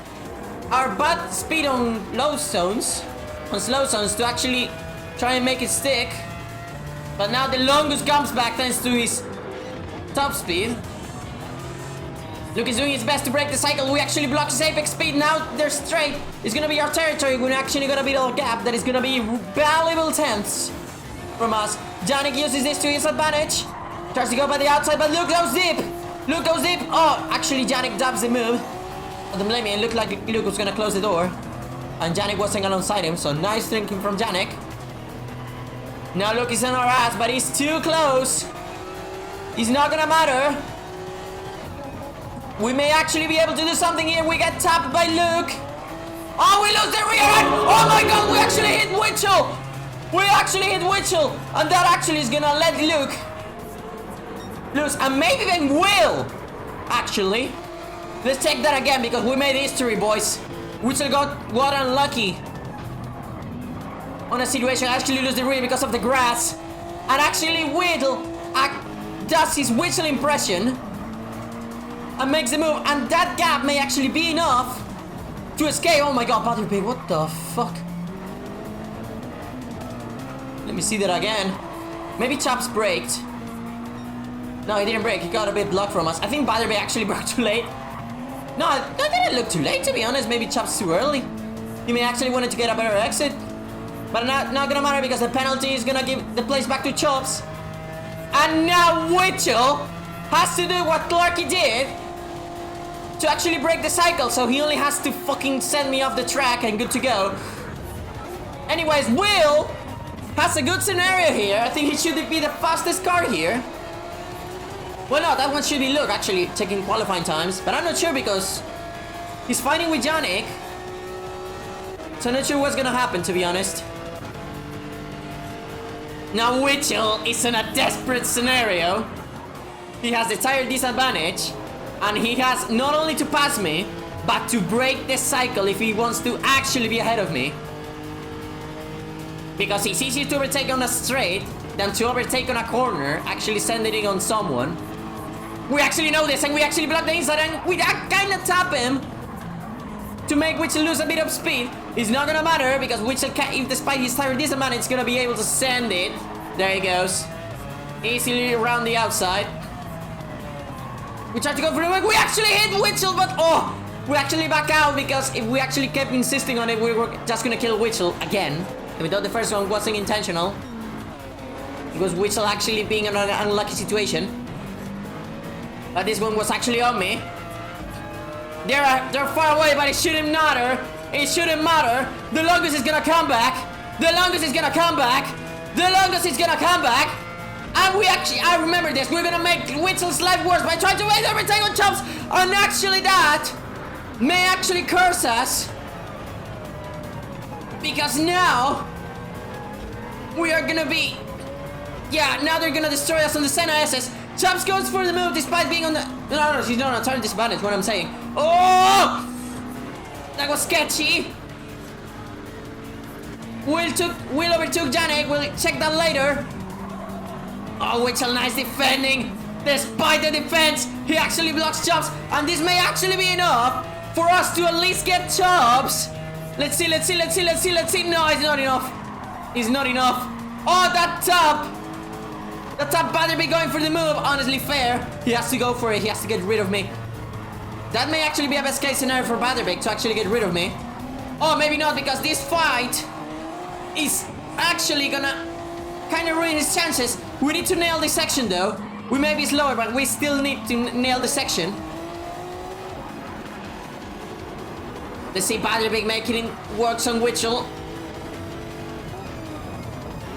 our bad speed on slow zones to actually try and make it stick. But now the Longus comes back thanks to his top speed. Luke is doing his best to break the cycle. We actually block his apex speed. Now they're straight. It's gonna be our territory. We're actually gonna beat a gap that is gonna be valuable tenths from us. Yannick uses this to his advantage. Tries to go by the outside, but Luke goes deep. Luke goes deep. Oh, actually Yannick dubs the move. Don't blame me. It looked like Luke was gonna close the door, and Yannick wasn't alongside him. So nice thinking from Yannick. Now Luke is on our ass, but he's too close. He's not gonna matter. We may actually be able to do something here. We get tapped by Luke. Oh, we lose the rear end. Oh my god, we actually hit Witchell. We actually hit Witchell. And that actually is gonna let Luke lose. And maybe even Will, actually. Let's take that again because we made history, boys. Witchell got unlucky on a situation. I actually lose the rear because of the grass. And actually Whittle does his Witchell impression and makes the move, and that gap may actually be enough to escape. Oh my god, Butterbig, what the fuck? Let me see that again. Maybe Chops braked. No, he didn't brake. He got a bit blocked from us. I think Butterbig actually broke too late. No, that didn't look too late, to be honest. Maybe Chops too early. He may actually wanted to get a better exit. But not gonna matter because the penalty is gonna give the place back to Chops. And now Witchell has to do what Clarky did to actually break the cycle, so he only has to fucking send me off the track and good to go. Anyways, Will has a good scenario here. I think he should be the fastest car here. Well, no, that one should be Luke, actually, taking qualifying times. But I'm not sure because he's fighting with Yannick. So I'm not sure what's gonna happen, to be honest. Now Witchell is in a desperate scenario. He has the tire disadvantage. And he has not only to pass me, but to break the cycle if he wants to actually be ahead of me. Because it's easier to overtake on a straight than to overtake on a corner, actually sending it on someone. We actually know this, and we actually block the inside, and we kind of tap him to make Witchell lose a bit of speed. It's not gonna matter, because Witchell, if despite his tire disadvantage, it's gonna be able to send it. There he goes. Easily around the outside. We tried to go for the win. We actually hit Witchell, but oh, we actually back out because if we actually kept insisting on it, we were just gonna kill Witchell again. Even though the first one wasn't intentional. It was Witchell actually being in an unlucky situation. But this one was actually on me. They're far away, but it shouldn't matter. It shouldn't matter. The longest is gonna come back. The longest is gonna come back. The longest is gonna come back. And we actually, I remember this. We're gonna make Witchell's life worse by trying to waste everything on chops. And actually that may actually curse us. Because now we are gonna be, yeah, now they're gonna destroy us on the Senna SS. Chops goes for the move despite being on the, no, she's not on turn disadvantage, what I'm saying. Oh! That was sketchy. Will overtook Janek. We'll check that later. Oh, Witchell, nice defending. Despite the defense, he actually blocks Chops. And this may actually be enough for us to at least get Chops. Let's see. No, it's not enough. It's not enough. Oh, that top. That top better be going for the move. Honestly, fair. He has to go for it. He has to get rid of me. That may actually be a best case scenario for Baderbig to actually get rid of me. Oh, maybe not, because this fight is actually gonna kind of ruin his chances. We need to nail this section though. We may be slower, but we still need to nail the section. Let's see Baderbig making it works on Witchell.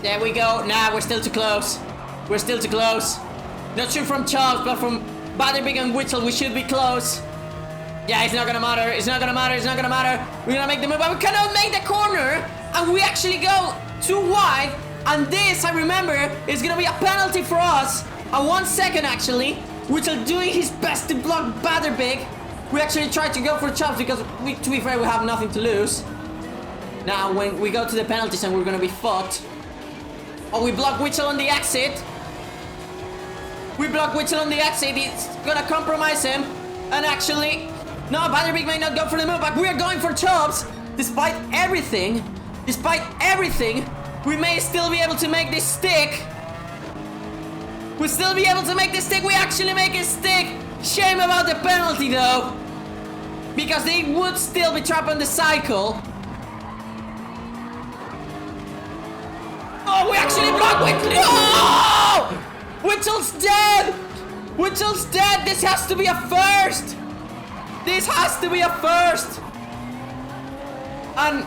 There we go. Nah, we're still too close. We're still too close. Not sure from Chops, but from Baderbig and Witchell we should be close. Yeah, it's not gonna matter. It's not gonna matter. It's not gonna matter. We're gonna make the move, but we cannot make the corner. And we actually go too wide. And this, I remember, is gonna be a penalty for us. A 1 second, actually. Witchell doing his best to block Baderbig. We actually tried to go for Chops because, to be fair, we have nothing to lose. Now, when we go to the penalties and we're gonna be fought. Oh, we block Witchell on the exit. We block Witchell on the exit. It's gonna compromise him. And actually, no, Baderbig may not go for the move, but we are going for Chops. Despite everything, we may still be able to make this stick. We'll still be able to make this stick. We actually make it stick. Shame about the penalty, though. Because they would still be trapped on the cycle. Oh, we actually blocked Witchell. Oh! Witchell's dead. Witchell's dead. This has to be a first. This has to be a first. And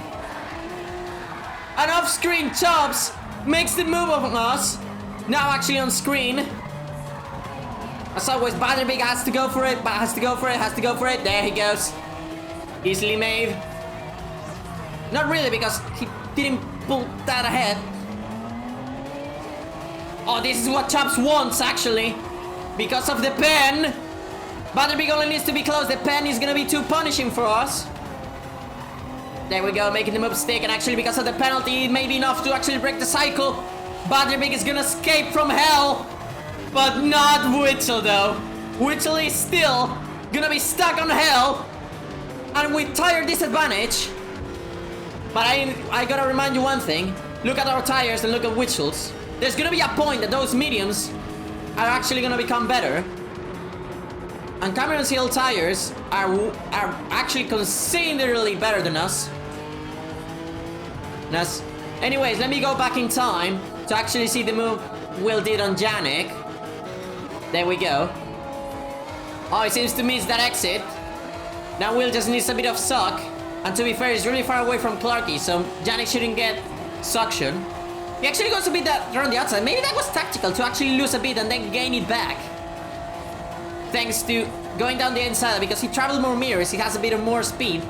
off-screen Chops makes the move on us. Now actually on screen. As always, Baderbig has to go for it. Has to go for it. There he goes. Easily made. Not really, because he didn't pull that ahead. Oh, this is what Chops wants, actually. Because of the pen. Baderbig only needs to be close. The pen is gonna be too punishing for us. There we go, making the move stick. And actually, because of the penalty, it may be enough to actually break the cycle. Baderbig is gonna escape from hell. But not Witchell, though. Witchell is still gonna be stuck on hell. And with tire disadvantage. But I gotta remind you one thing. Look at our tires and look at Witchell's. There's gonna be a point that those mediums are actually gonna become better. And Cameron's Hill tires are actually considerably better than us. Anyways, let me go back in time to actually see the move Will did on Janek. There we go. Oh, he seems to miss that exit. Now Will just needs a bit of suck. And to be fair, he's really far away from Clarky, so Janek shouldn't get suction. He actually goes a bit around the outside. Maybe that was tactical to actually lose a bit and then gain it back. Thanks to going down the inside, because he traveled more mirrors, he has a bit of more speed.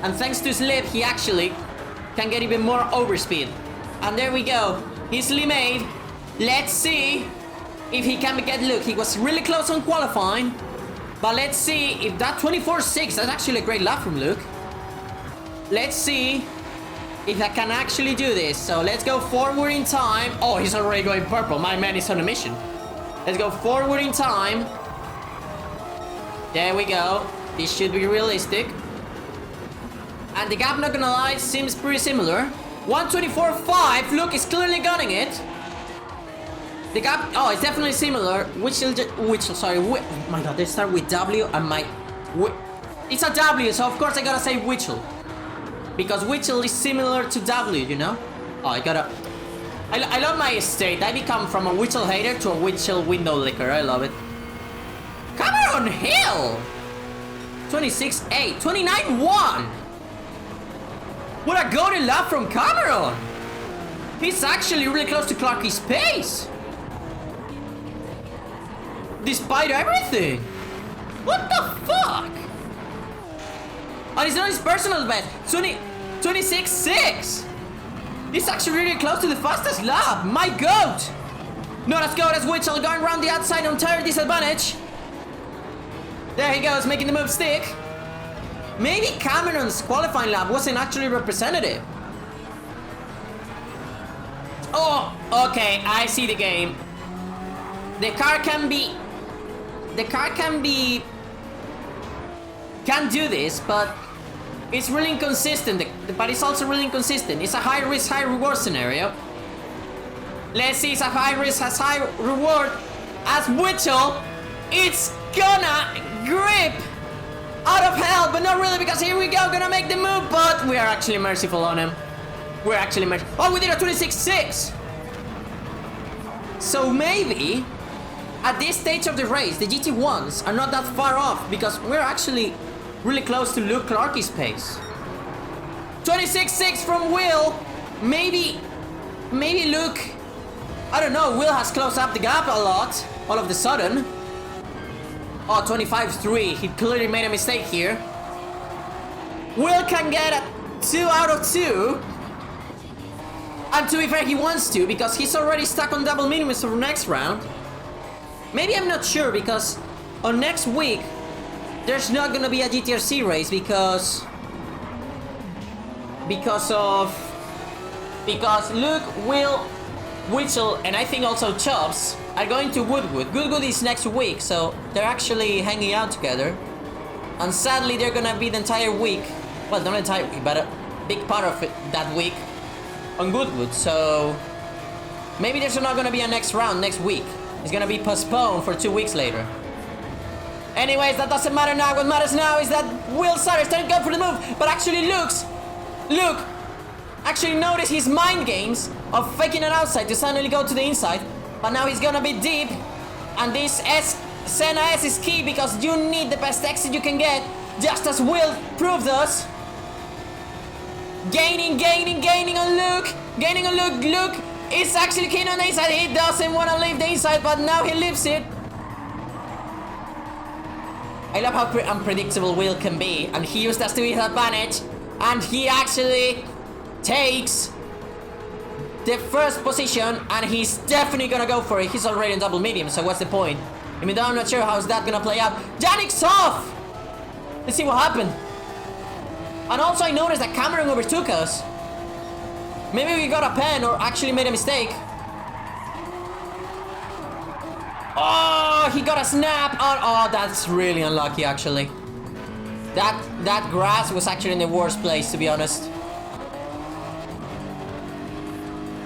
And thanks to Slip, he actually can get even more overspeed. And there we go. Easily made. Let's see if he can get Luke. He was really close on qualifying. But let's see if that 24-6, that's actually a great lap from Luke. Let's see if I can actually do this. So let's go forward in time. Oh, he's already going purple. My man is on a mission. Let's go forward in time. There we go. This should be realistic. And the gap, not gonna lie, seems pretty similar. 124.5. Luke is clearly gunning it. The gap, oh, it's definitely similar. Sorry, oh my god, they start with W and it's a W, so of course I gotta say Witchell. Because Witchell is similar to W, you know? Oh, I love my state. I become from a Witchell hater to a Witchell window licker. I love it. Cameron Hill! 26-8, 29-1! What a golden lap from Cameron! He's actually really close to Clarky's pace! Despite everything! What the fuck? And it's not his personal best. 26-6! He's actually really close to the fastest lap! My goat! Not as good as Witchell going around the outside on tire disadvantage. There he goes, making the move stick. Maybe Cameron's qualifying lap wasn't actually representative. Oh, okay, I see the game. The car can do this, but it's really inconsistent. But it's also really inconsistent. It's a high risk, high reward scenario. Let's see, it's a high risk, has high reward. As Witchell, it's gonna grip out of hell, but not really, because here we go, gonna make the move, but we are actually merciful on him. We're actually merciful. Oh, we did a 26-6. So maybe at this stage of the race, the GT1s are not that far off, because we're actually really close to Luke Clarky's pace. 26-6 from Will. Maybe Luke, I don't know, Will has closed up the gap a lot all of a sudden. Oh, 25-3. He clearly made a mistake here. Will can get a 2 out of 2. And to be fair, he wants to, because he's already stuck on double minimums for next round. Maybe I'm not sure, because on next week, there's not gonna be a GTRC race because Luke, Will, Witchell, and I think also Chubbs are going to Woodwood. Goodwood is next week, so they're actually hanging out together. And sadly, they're gonna be the entire week, well, not entire week, but a big part of it that week on Goodwood. So maybe there's not gonna be a next round next week. It's gonna be postponed for 2 weeks later. Anyways, that doesn't matter now. What matters now is that Will Sutter is trying to go for the move, but actually Luke actually noticed his mind games of faking it outside to suddenly go to the inside. But now he's gonna be deep, and this Senna S is key, because you need the best exit you can get, just as Will proved us. Gaining on Luke. Luke is actually keen on the inside. He doesn't want to leave the inside, but now he leaves it. I love how unpredictable Will can be, and he used that to his advantage, and he actually takes the first position, and he's definitely gonna go for it. He's already in double medium, so what's the point? Even though I'm not sure how's that gonna play out. Yannick's off! Let's see what happened. And also I noticed that Cameron overtook us. Maybe we got a pen or actually made a mistake. Oh, he got a snap. Oh, that's really unlucky, actually. That grass was actually in the worst place, to be honest.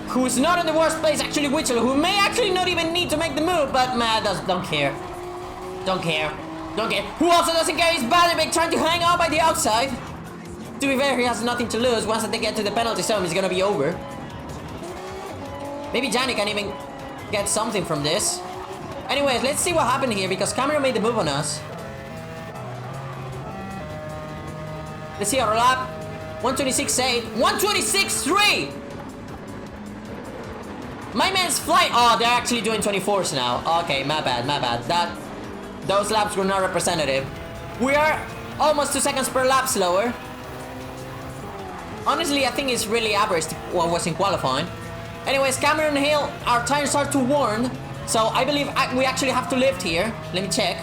Who's not in the worst place, actually, Witchell, who may actually not even need to make the move, but man, don't care. Don't care. Who also doesn't care is Balibek trying to hang out by the outside. To be fair, he has nothing to lose. Once they get to the penalty zone, it's gonna be over. Maybe Gianni can even get something from this. Anyways, let's see what happened here, because Cameron made the move on us. Let's see our lap. 126.8. 126.3! My man's flying. Oh, they're actually doing 24s now. Okay, my bad. Those laps were not representative. We are almost 2 seconds per lap slower. Honestly, I think it's really average to what was in qualifying. Anyways, Cameron Hill, our tires are too worn, so I believe we actually have to lift here. Let me check.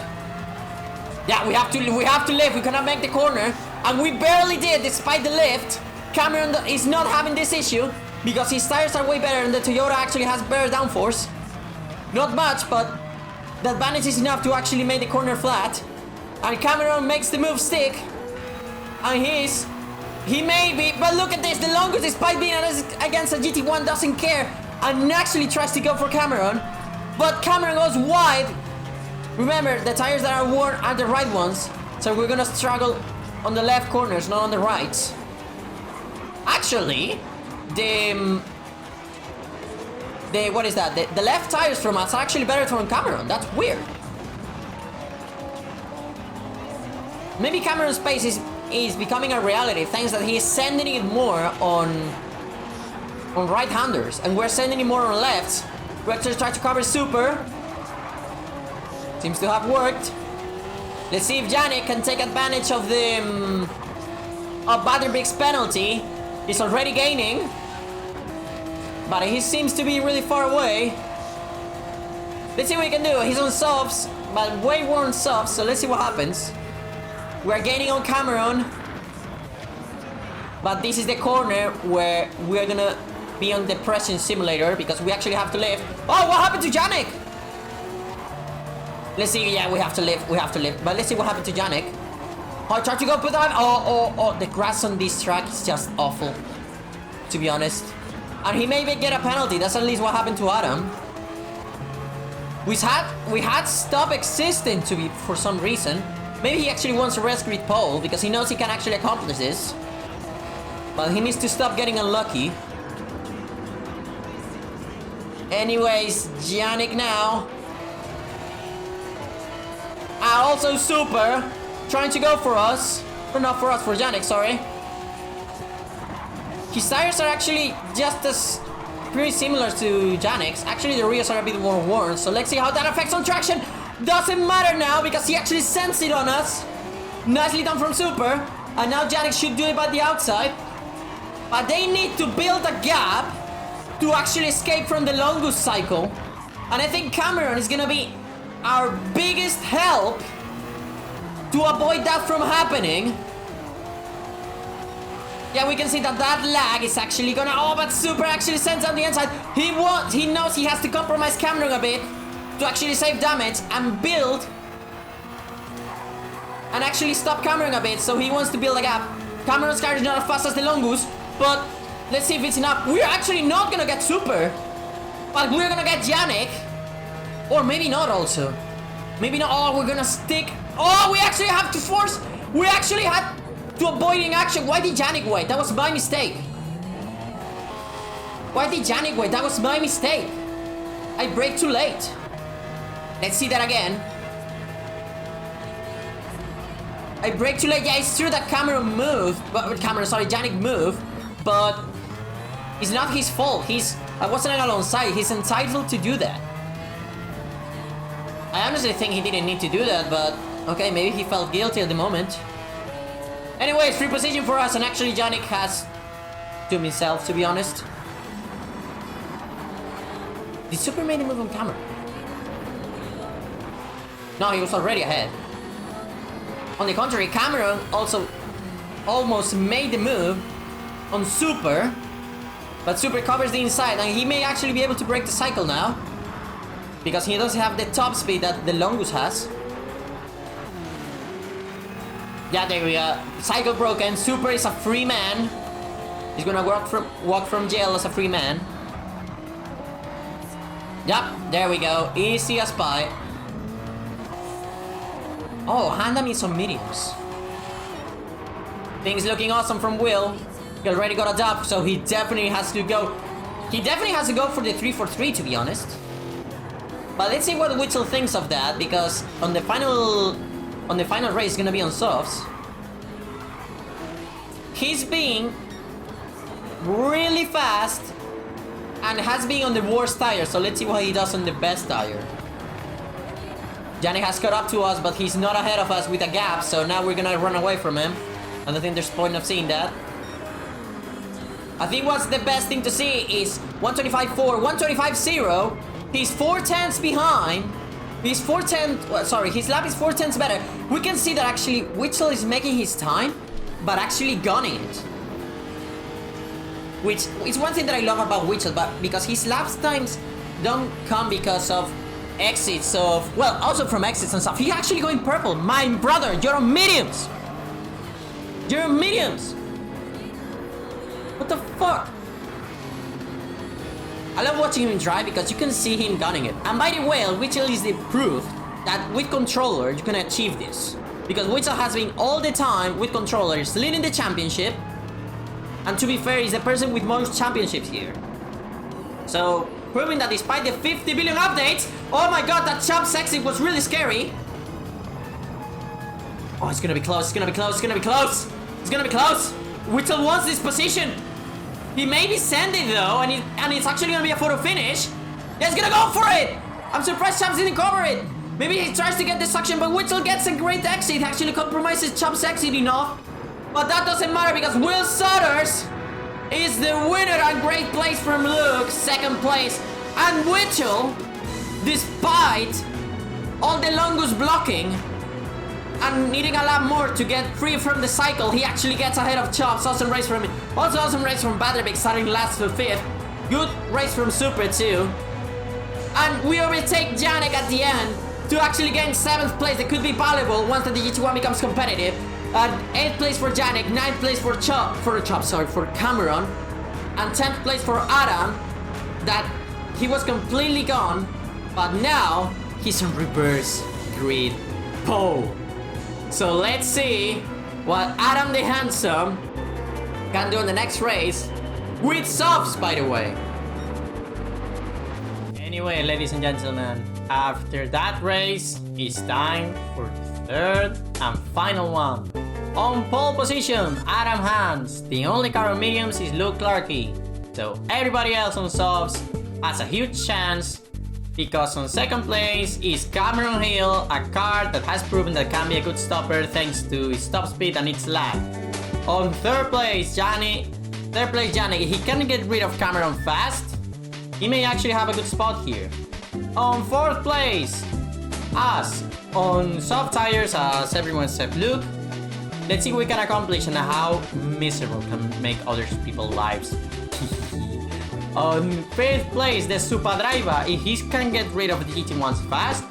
Yeah, we have to lift. We cannot make the corner, and we barely did despite the lift. Cameron is not having this issue, because his tires are way better, and the Toyota actually has better downforce. Not much, but the advantage is enough to actually make the corner flat. And Cameron makes the move stick. And he may be, but look at this, the longest, despite being against a GT1, doesn't care, and actually tries to go for Cameron. but Cameron goes wide. Remember, the tires that are worn are the right ones, so we're gonna struggle on the left corners, not on the right. Actually, the what is that? The left tires from us are actually better from Cameron. That's weird. Maybe Cameron's pace is becoming a reality thanks that he is sending it more on right-handers, and we're sending it more on lefts. We're actually trying to cover Super. Seems to have worked. Let's see if Yannick can take advantage of the of Butterbeak's penalty. He's already gaining, but he seems to be really far away. Let's see what he can do. He's on softs, but way worn softs, so let's see what happens. We're gaining on Cameron, but this is the corner where we're gonna be on the pressing simulator because we actually have to lift. Oh, what happened to Yannick? Let's see. Yeah, we have to lift. But let's see what happened to Yannick. Oh, I tried to go put on. Oh, the grass on this track is just awful, to be honest. And he may get a penalty. That's at least what happened to Adam. We had stop existing to be for some reason. Maybe he actually wants to rescue pole because he knows he can actually accomplish this. But he needs to stop getting unlucky. Anyways, Yannick now. Also Super trying to go for us. Or not for us, for Yannick, sorry. His tires are actually just as pretty similar to Yannick's. Actually, the rears are a bit more worn, so let's see how that affects on traction. Doesn't matter now because he actually sends it on us. Nicely done from Super. And now Yannick should do it by the outside. But they need to build a gap to actually escape from the Longus cycle. And I think Cameron is gonna be our biggest help to avoid that from happening. Yeah, we can see that lag is actually gonna... Oh, but Super actually sends on the inside. He knows he has to compromise Cameron a bit to actually save damage and build and actually stop Cameron a bit, so he wants to build a gap. Cameron's car is not as fast as the Longus, but let's see if it's enough. We're actually not gonna get Super, but we're gonna get Yannick. Or maybe not also. Maybe not. Oh, we're gonna stick. Oh, we actually have to force. We actually had to avoiding action. Why did Yannick wait? That was my mistake. Why did Yannick wait? That was my mistake. I braked too late. Let's see that again. I braked too late. Yeah, it's true that Cameron moved. Yannick moved. But it's not his fault. I wasn't alongside. He's entitled to do that. I honestly think he didn't need to do that, but okay, maybe he felt guilty at the moment. Anyways, free position for us, and actually Yannick has to himself, to be honest. Did Super made a move on camera? No, he was already ahead. On the contrary, Cameron also almost made the move on Super, but Super covers the inside, and he may actually be able to break the cycle now. Because he doesn't have the top speed that the Longus has. Yeah, there we go. Cycle broken. Super is a free man. He's gonna walk from jail as a free man. Yep, there we go. Easy as pie. Oh, Handa me some mediums. Things looking awesome from Will. He already got a dub, so he definitely has to go. He definitely has to go for the 3-4-3, to be honest. But let's see what Witzel thinks of that, because on the final race is gonna be on softs. He's being really fast and has been on the worst tire, so let's see what he does on the best tire. Yannick has caught up to us, but he's not ahead of us with a gap, so now we're gonna run away from him. And I think there's point of seeing that. I think what's the best thing to see is 125.4, 125.0. He's 4/10ths behind. He's 4/10. Well, sorry, his lap is 4/10ths better. We can see that actually Witzel is making his time, but actually gunning it. Which is one thing that I love about Witzel, but because his lap times don't come because of exits of, well, also from exits and stuff. He's actually going purple. My brother, you're on mediums. You're on mediums. What the fuck? I love watching him drive because you can see him gunning it. And by the way, Witchell is the proof that with controller you can achieve this. Because Witchell has been all the time with controllers leading the championship. And to be fair, he's the person with most championships here. So, proving that despite the 50 billion updates, oh my god, that Chubb's exit was really scary. Oh, it's gonna be close, it's gonna be close, it's gonna be close. It's gonna be close. Witchell wants this position. He may be sending though, and it's actually gonna be a photo finish. He's gonna go for it. I'm surprised Chubbs didn't cover it. Maybe he tries to get the suction, but Witchell gets a great exit. He actually compromises Chubb's exit enough. But that doesn't matter because Will Sodders is the winner and great place from Luke, second place. And Witchell, despite all the Longus blocking and needing a lot more to get free from the cycle, he actually gets ahead of Chops. Awesome race from him. Also awesome race from Batterbig, starting last to 5th. Good race from Super too. And we overtake Janek at the end to actually gain 7th place. That could be valuable once the GT1 becomes competitive. 8th place for Janek, 9th place for Cameron, and 10th place for Adam. That he was completely gone, but now he's on reverse grid pole. So let's see what Adam the Handsome can do in the next race with softs, by the way. Anyway, ladies and gentlemen, after that race, it's time for the third and final one. On pole position, Adam Hans. The only car on mediums is Luke Clarkey. So everybody else on softs has a huge chance, because on second place is Cameron Hill, a car that has proven that can be a good stopper thanks to its top speed and its lag. On third place, Janek, he can get rid of Cameron fast. He may actually have a good spot here. On fourth place, us. On soft tires, as everyone except Luke. Let's see what we can accomplish and how miserable can make other people's lives. On fifth place, the Super Driver. If he can get rid of the GT1s fast,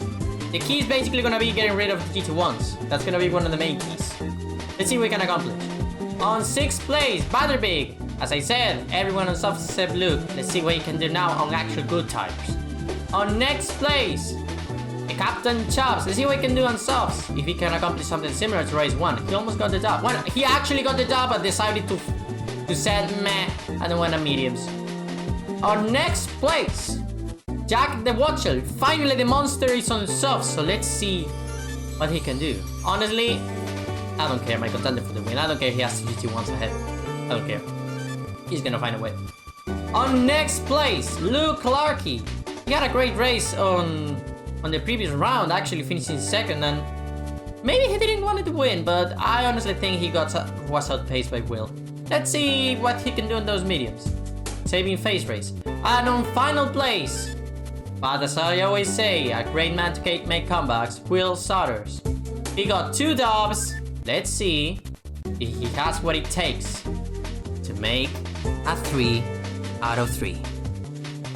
the key is basically gonna be getting rid of the GT1s. That's gonna be one of the main keys. Let's see what we can accomplish. On sixth place, Batterbig. As I said, everyone on soft except Luke. Let's see what he can do now on actual good tires. On next place, the Captain Chops. Let's see what he can do on softs. If he can accomplish something similar to race 1. He almost got the dub. Well, he actually got the dub, but decided to say meh and went on mediums. On next place, Jack the Watcher. Finally, the monster is on softs, so let's see what he can do. Honestly, I don't care. My contender for the win. I don't care. He has GT1s ahead. I don't care. He's gonna find a way. On next place, Luke Clarkey. He had a great race on the previous round, actually finishing second, and maybe he didn't want to win, but I honestly think he was outpaced by Will. Let's see what he can do in those mediums. Saving face race. And on final place, but as I always say, a great man to make comebacks, Will Sodders. He got 2 dubs. Let's see if he has what it takes to make a 3 out of 3.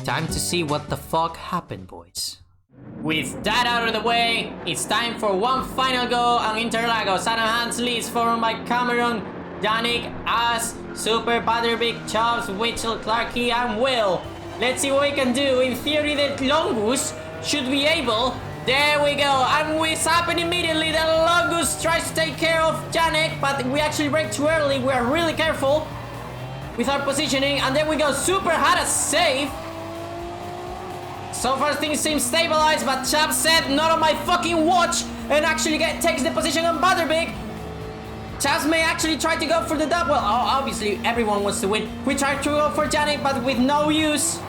Time to see what the fuck happened, boys. With that out of the way, it's time for one final go on Interlagos. Adam Hans leads, followed by Cameron, Janek, As, Super, Batterbig, Chops, Witchell, Clarkey, and Will. Let's see what we can do. In theory, the Longus should be able. There we go, and it's happening immediately. The Longus tries to take care of Janek, but we actually brake too early. We are really careful with our positioning, and there we go. Super had a save. So far things seem stabilized, but Chap said not on my fucking watch, and actually takes the position on Batterbig. Chaz may actually try to go for the dub. Well, obviously everyone wants to win. We tried to go for Janek, but with no use.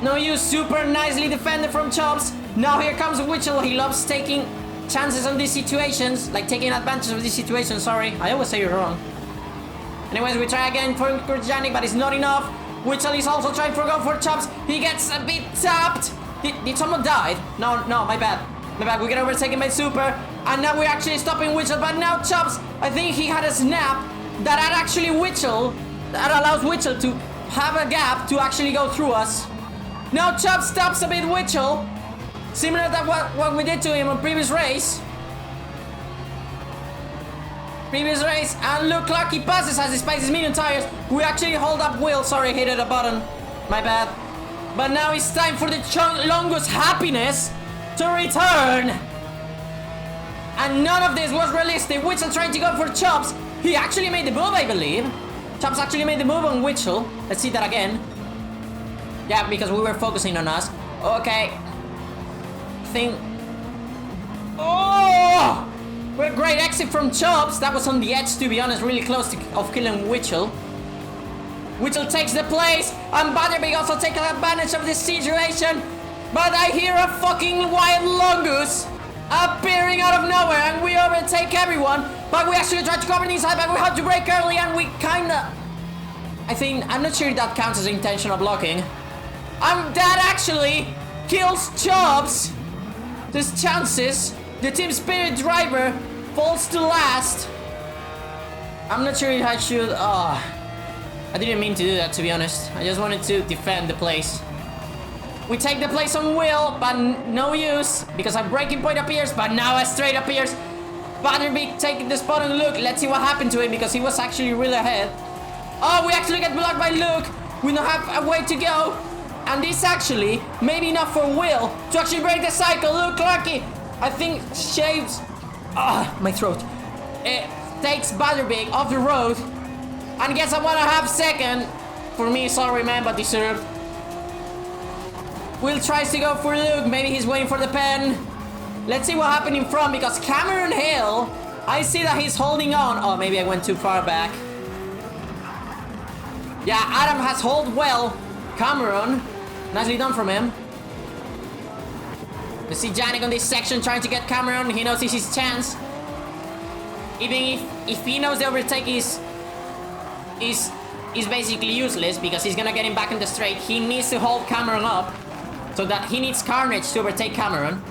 No use. Super nicely defended from Chops. Now here comes Witchell. He loves taking chances on these situations, like taking advantage of these situations. Sorry, I always say it wrong. Anyways, we try again for Janek, but it's not enough. Witchell is also trying to go for Chops. He gets a bit tapped. Did someone die? No, my bad. My bad. We get overtaken by Super. And now we're actually stopping Witchell. But now Chops, I think he had a snap that had actually Witchell. That allows Witchell to have a gap to actually go through us. Now Chops stops a bit Witchell. Similar to what we did to him on previous race. And look, Clarkey passes as he spikes his medium tires. We actually hold up Will. Sorry, I hit a button. My bad. But now it's time for the longest happiness to return. And none of this was realistic. Witchell trying to go for chops. He actually made the move, I believe. Chops actually made the move on Witchell. Let's see that again. Yeah, because we were focusing on us. Okay. Oh! What a great exit from Chops. That was on the edge, to be honest. Really close of killing Witchell. Witchell takes the place. And Butterbeak also takes advantage of this situation. But I hear a fucking wild Longus appearing out of nowhere. And we overtake everyone. But we actually tried to cover the inside. But we had to break early. And we kinda... I'm not sure if that counts as intentional blocking. That actually kills Chops. There's chances. The Team Spirit driver falls to last. I'm not sure if I should... I didn't mean to do that, to be honest. I just wanted to defend the place. We take the place on Will, but no use. Because a breaking point appears, but now a straight appears. Butterbeak taking the spot on Luke. Let's see what happened to him, because he was actually really ahead. Oh, we actually get blocked by Luke. We don't have a way to go. And this actually may be enough for Will to actually break the cycle. Luke lucky. I think shaves... my throat. It takes Butterbeak off the road. And gets a 1.5 second. For me, sorry man, but deserved. Will tries to go for Luke. Maybe he's waiting for the pen. Let's see what happened in front, because Cameron Hill, I see that he's holding on. Oh, maybe I went too far back. Yeah, Adam has hold well. Cameron, nicely done from him. We see Janik on this section trying to get Cameron. He knows this is his chance. Even if he knows the overtake is basically useless, because he's gonna get him back in the straight. He needs to hold Cameron up, so that he needs Carnage to overtake Cameron.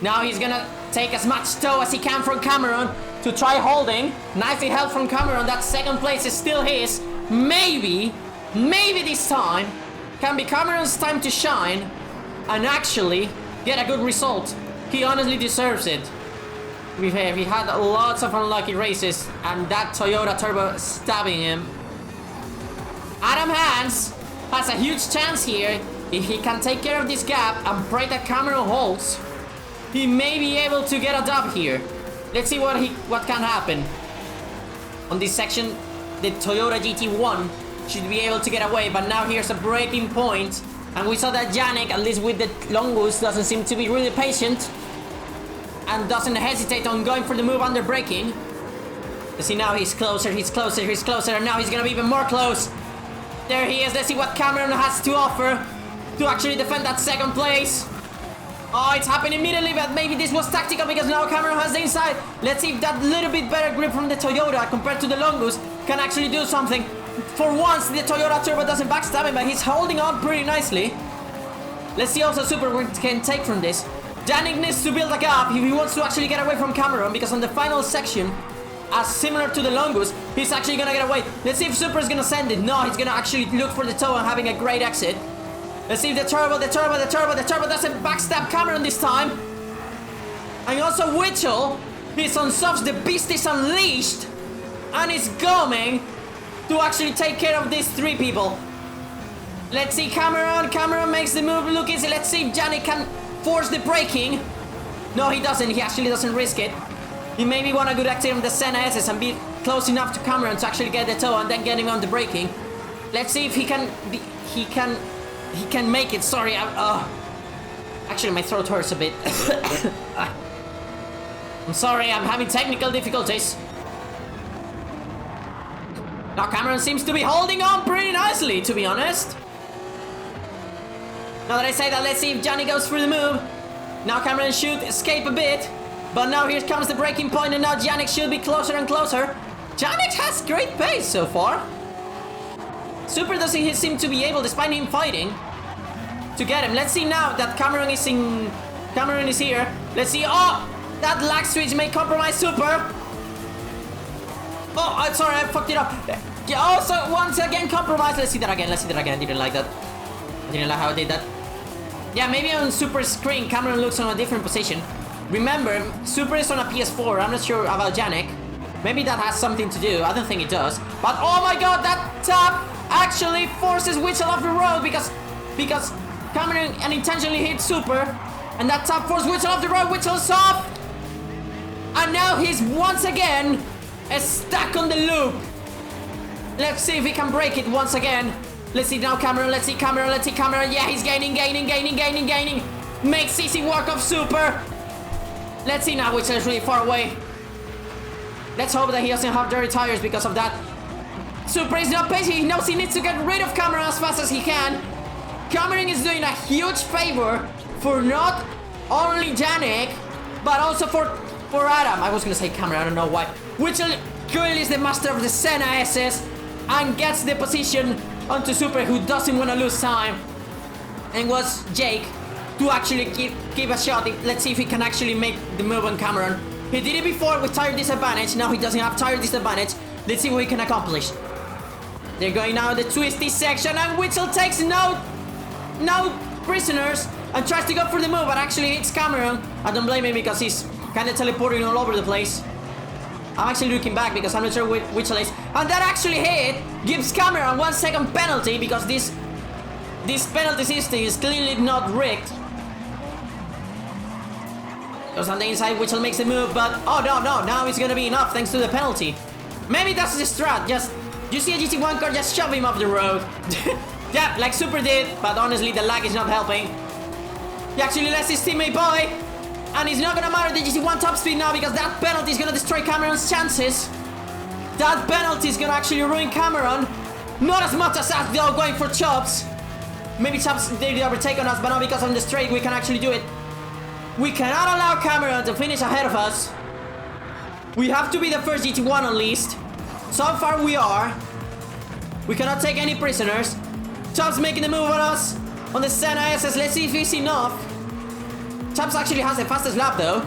Now he's gonna take as much tow as he can from Cameron to try holding. Nicely held from Cameron. That second place is still his. Maybe this time can be Cameron's time to shine and actually get a good result. He honestly deserves it. We had lots of unlucky races, and that Toyota Turbo stabbing him. Adam Hans has a huge chance here. If he can take care of this gap and pray that Cameron holds, he may be able to get a dub here. Let's see what can happen. On this section, the Toyota GT1 should be able to get away, but now here's a breaking point. And we saw that Janik, at least with the Longus, doesn't seem to be really patient. And doesn't hesitate on going for the move under braking. Let's see, now he's closer, and now he's gonna be even more close. There he is. Let's see what Cameron has to offer to actually defend that second place. Oh, it's happened immediately, but maybe this was tactical, because now Cameron has the inside. Let's see if that little bit better grip from the Toyota compared to the Longus can actually do something. For once, the Toyota Turbo doesn't backstab him, but he's holding on pretty nicely. Let's see also Super can take from this. Janik needs to build a gap if he wants to actually get away from Cameron, because on the final section, as similar to the Longus, he's actually gonna get away. Let's see if Super is gonna send it. No, he's gonna actually look for the toe and having a great exit. Let's see if the turbo doesn't backstab Cameron this time. And also Witchell, he's on softs, the beast is unleashed. And he's going to actually take care of these three people. Let's see Cameron makes the move look easy. Let's see if Janik can force the braking. No, he doesn't. He actually doesn't risk it. He maybe want a good exit from the Senna SS and be close enough to Cameron to actually get the toe and then get him on the braking. Let's see if he can make it. Sorry, actually my throat hurts a bit. I'm sorry, I'm having technical difficulties. Now Cameron seems to be holding on pretty nicely, to be honest. Now that I say that, let's see if Johnny goes through the move. Now Cameron should escape a bit, but now here comes the breaking point, and now Janik should be closer and closer. Janik has great pace so far. Super doesn't seem to be able, despite him fighting, to get him. Let's see now that Cameron is here. Let's see. Oh, that lag switch may compromise Super. Oh, I'm sorry, I fucked it up. Also, once again compromised. Let's see that again. I didn't like that. I didn't like how I did that. Yeah, maybe on Super's screen, Cameron looks on a different position. Remember, Super is on a PS4. I'm not sure about Janik. Maybe that has something to do. I don't think it does. But oh my god, that tap actually forces Witchell off the road because Cameron unintentionally hit Super. And that top force Witchell off the road. Witchell's off. And now he's once again stuck on the loop. Let's see if he can break it once again. Let's see now Cameron. Let's see Cameron. Let's see Cameron. Yeah, he's gaining. Makes easy work of Super. Let's see now. Witchell is really far away. Let's hope that he doesn't have dirty tires because of that. Super is not patient. He knows he needs to get rid of Cameron as fast as he can. Cameron is doing a huge favor for not only Janik, but also for Adam. I was gonna say Cameron, I don't know why. Witchell clearly is the master of the Senna SS and gets the position onto Super, who doesn't want to lose time. And was Jake to actually give a shot. Let's see if he can actually make the move on Cameron. He did it before with tire disadvantage. Now he doesn't have tire disadvantage. Let's see what he can accomplish. They're going now the twisty section, and Witchell takes no prisoners and tries to go for the move, but actually hits Cameron. I don't blame him because he's kind of teleporting all over the place. I'm actually looking back because I'm not sure which is. And that actually hit gives Cameron 1 second penalty because this penalty system is clearly not rigged. Goes on the inside, Witchell makes the move, but oh no, now it's gonna be enough thanks to the penalty. Maybe that's the strat, just you see a GT1 car, just shove him off the road. Yeah, like Super did, but honestly the lag is not helping. He actually lets his teammate by. And it's not gonna matter the GT1 top speed now because that penalty is gonna destroy Cameron's chances. That penalty is gonna actually ruin Cameron. Not as much as us though, going for chops. Maybe chops they overtake on us, but not because on the straight we can actually do it. We cannot allow Cameron to finish ahead of us. We have to be the first GT1 at least. So far we are. We cannot take any prisoners. Chops making the move on us on the Senna SS. Let's see if it's enough. Chops actually has the fastest lap though.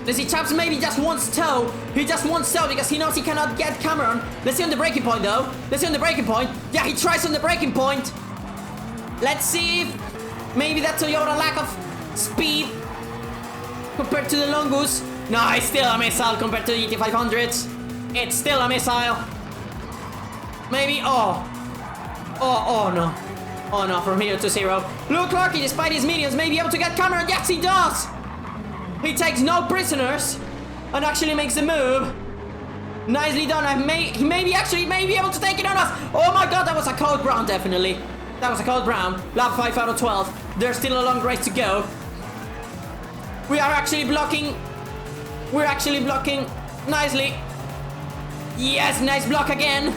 Let's see, Chops maybe just wants toe. He just wants toe because he knows he cannot get Cameron. Let's see on the braking point though. Let's see on the braking point. Yeah, he tries on the braking point. Let's see if maybe that Toyota lack of speed compared to the Longus. No, it's still a missile compared to the GT500s. It's still a missile. Maybe, oh no. Oh no, from here to 0. Luke Clarky, despite his minions, may be able to get Cameron. Yes, he does! He takes no prisoners and actually makes the move. Nicely done. He may be able to take it on us. Oh my god, that was a cold brown, definitely. That was a cold brown. Lap 5 out of 12. There's still a long race to go. We are actually blocking. We're actually blocking nicely. Yes, nice block again.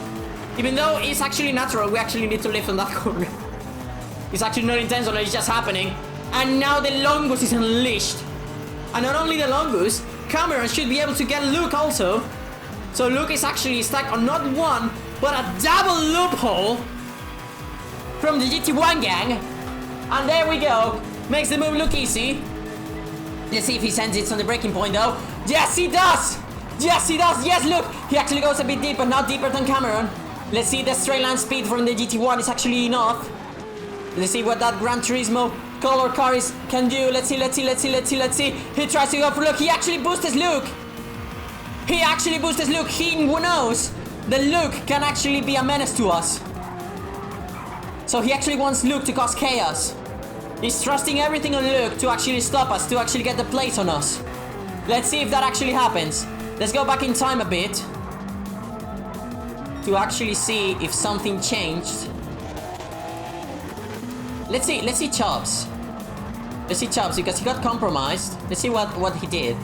Even though it's actually natural, we actually need to lift on that corner. It's actually not intentional, it's just happening. And now the Longus is unleashed. And not only the Longus, Cameron should be able to get Luke also. So Luke is actually stuck on not one, but a double loophole from the GT1 gang. And there we go. Makes the move look easy. Let's see if he sends it on the breaking point though. Yes, he does! Yes, he does! Yes, look! He actually goes a bit deeper, not deeper than Cameron. Let's see the straight line speed from the GT1 is actually enough. Let's see what that Gran Turismo color car can do. Let's see. He tries to go for Luke. He actually boosts Luke. He knows that Luke can actually be a menace to us. So he actually wants Luke to cause chaos. He's trusting everything on Luke to actually stop us, to actually get the place on us. Let's see if that actually happens. Let's go back in time a bit to actually see if something changed. Let's see Chubbs. Let's see Chubbs because he got compromised. Let's see what he did.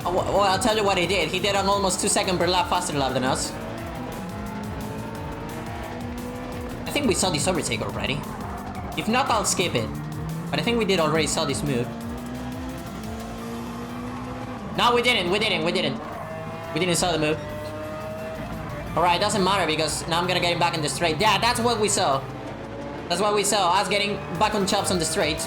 Oh, well, I'll tell you what he did. He did an almost 2 second per lap faster lap than us. I think we saw this overtake already. If not, I'll skip it. But I think we did already saw this move. No, we didn't. We didn't saw the move. Alright, doesn't matter because now I'm gonna get him back in the straight. Yeah, that's what we saw. That's what we saw. Us getting back on chops on the straight.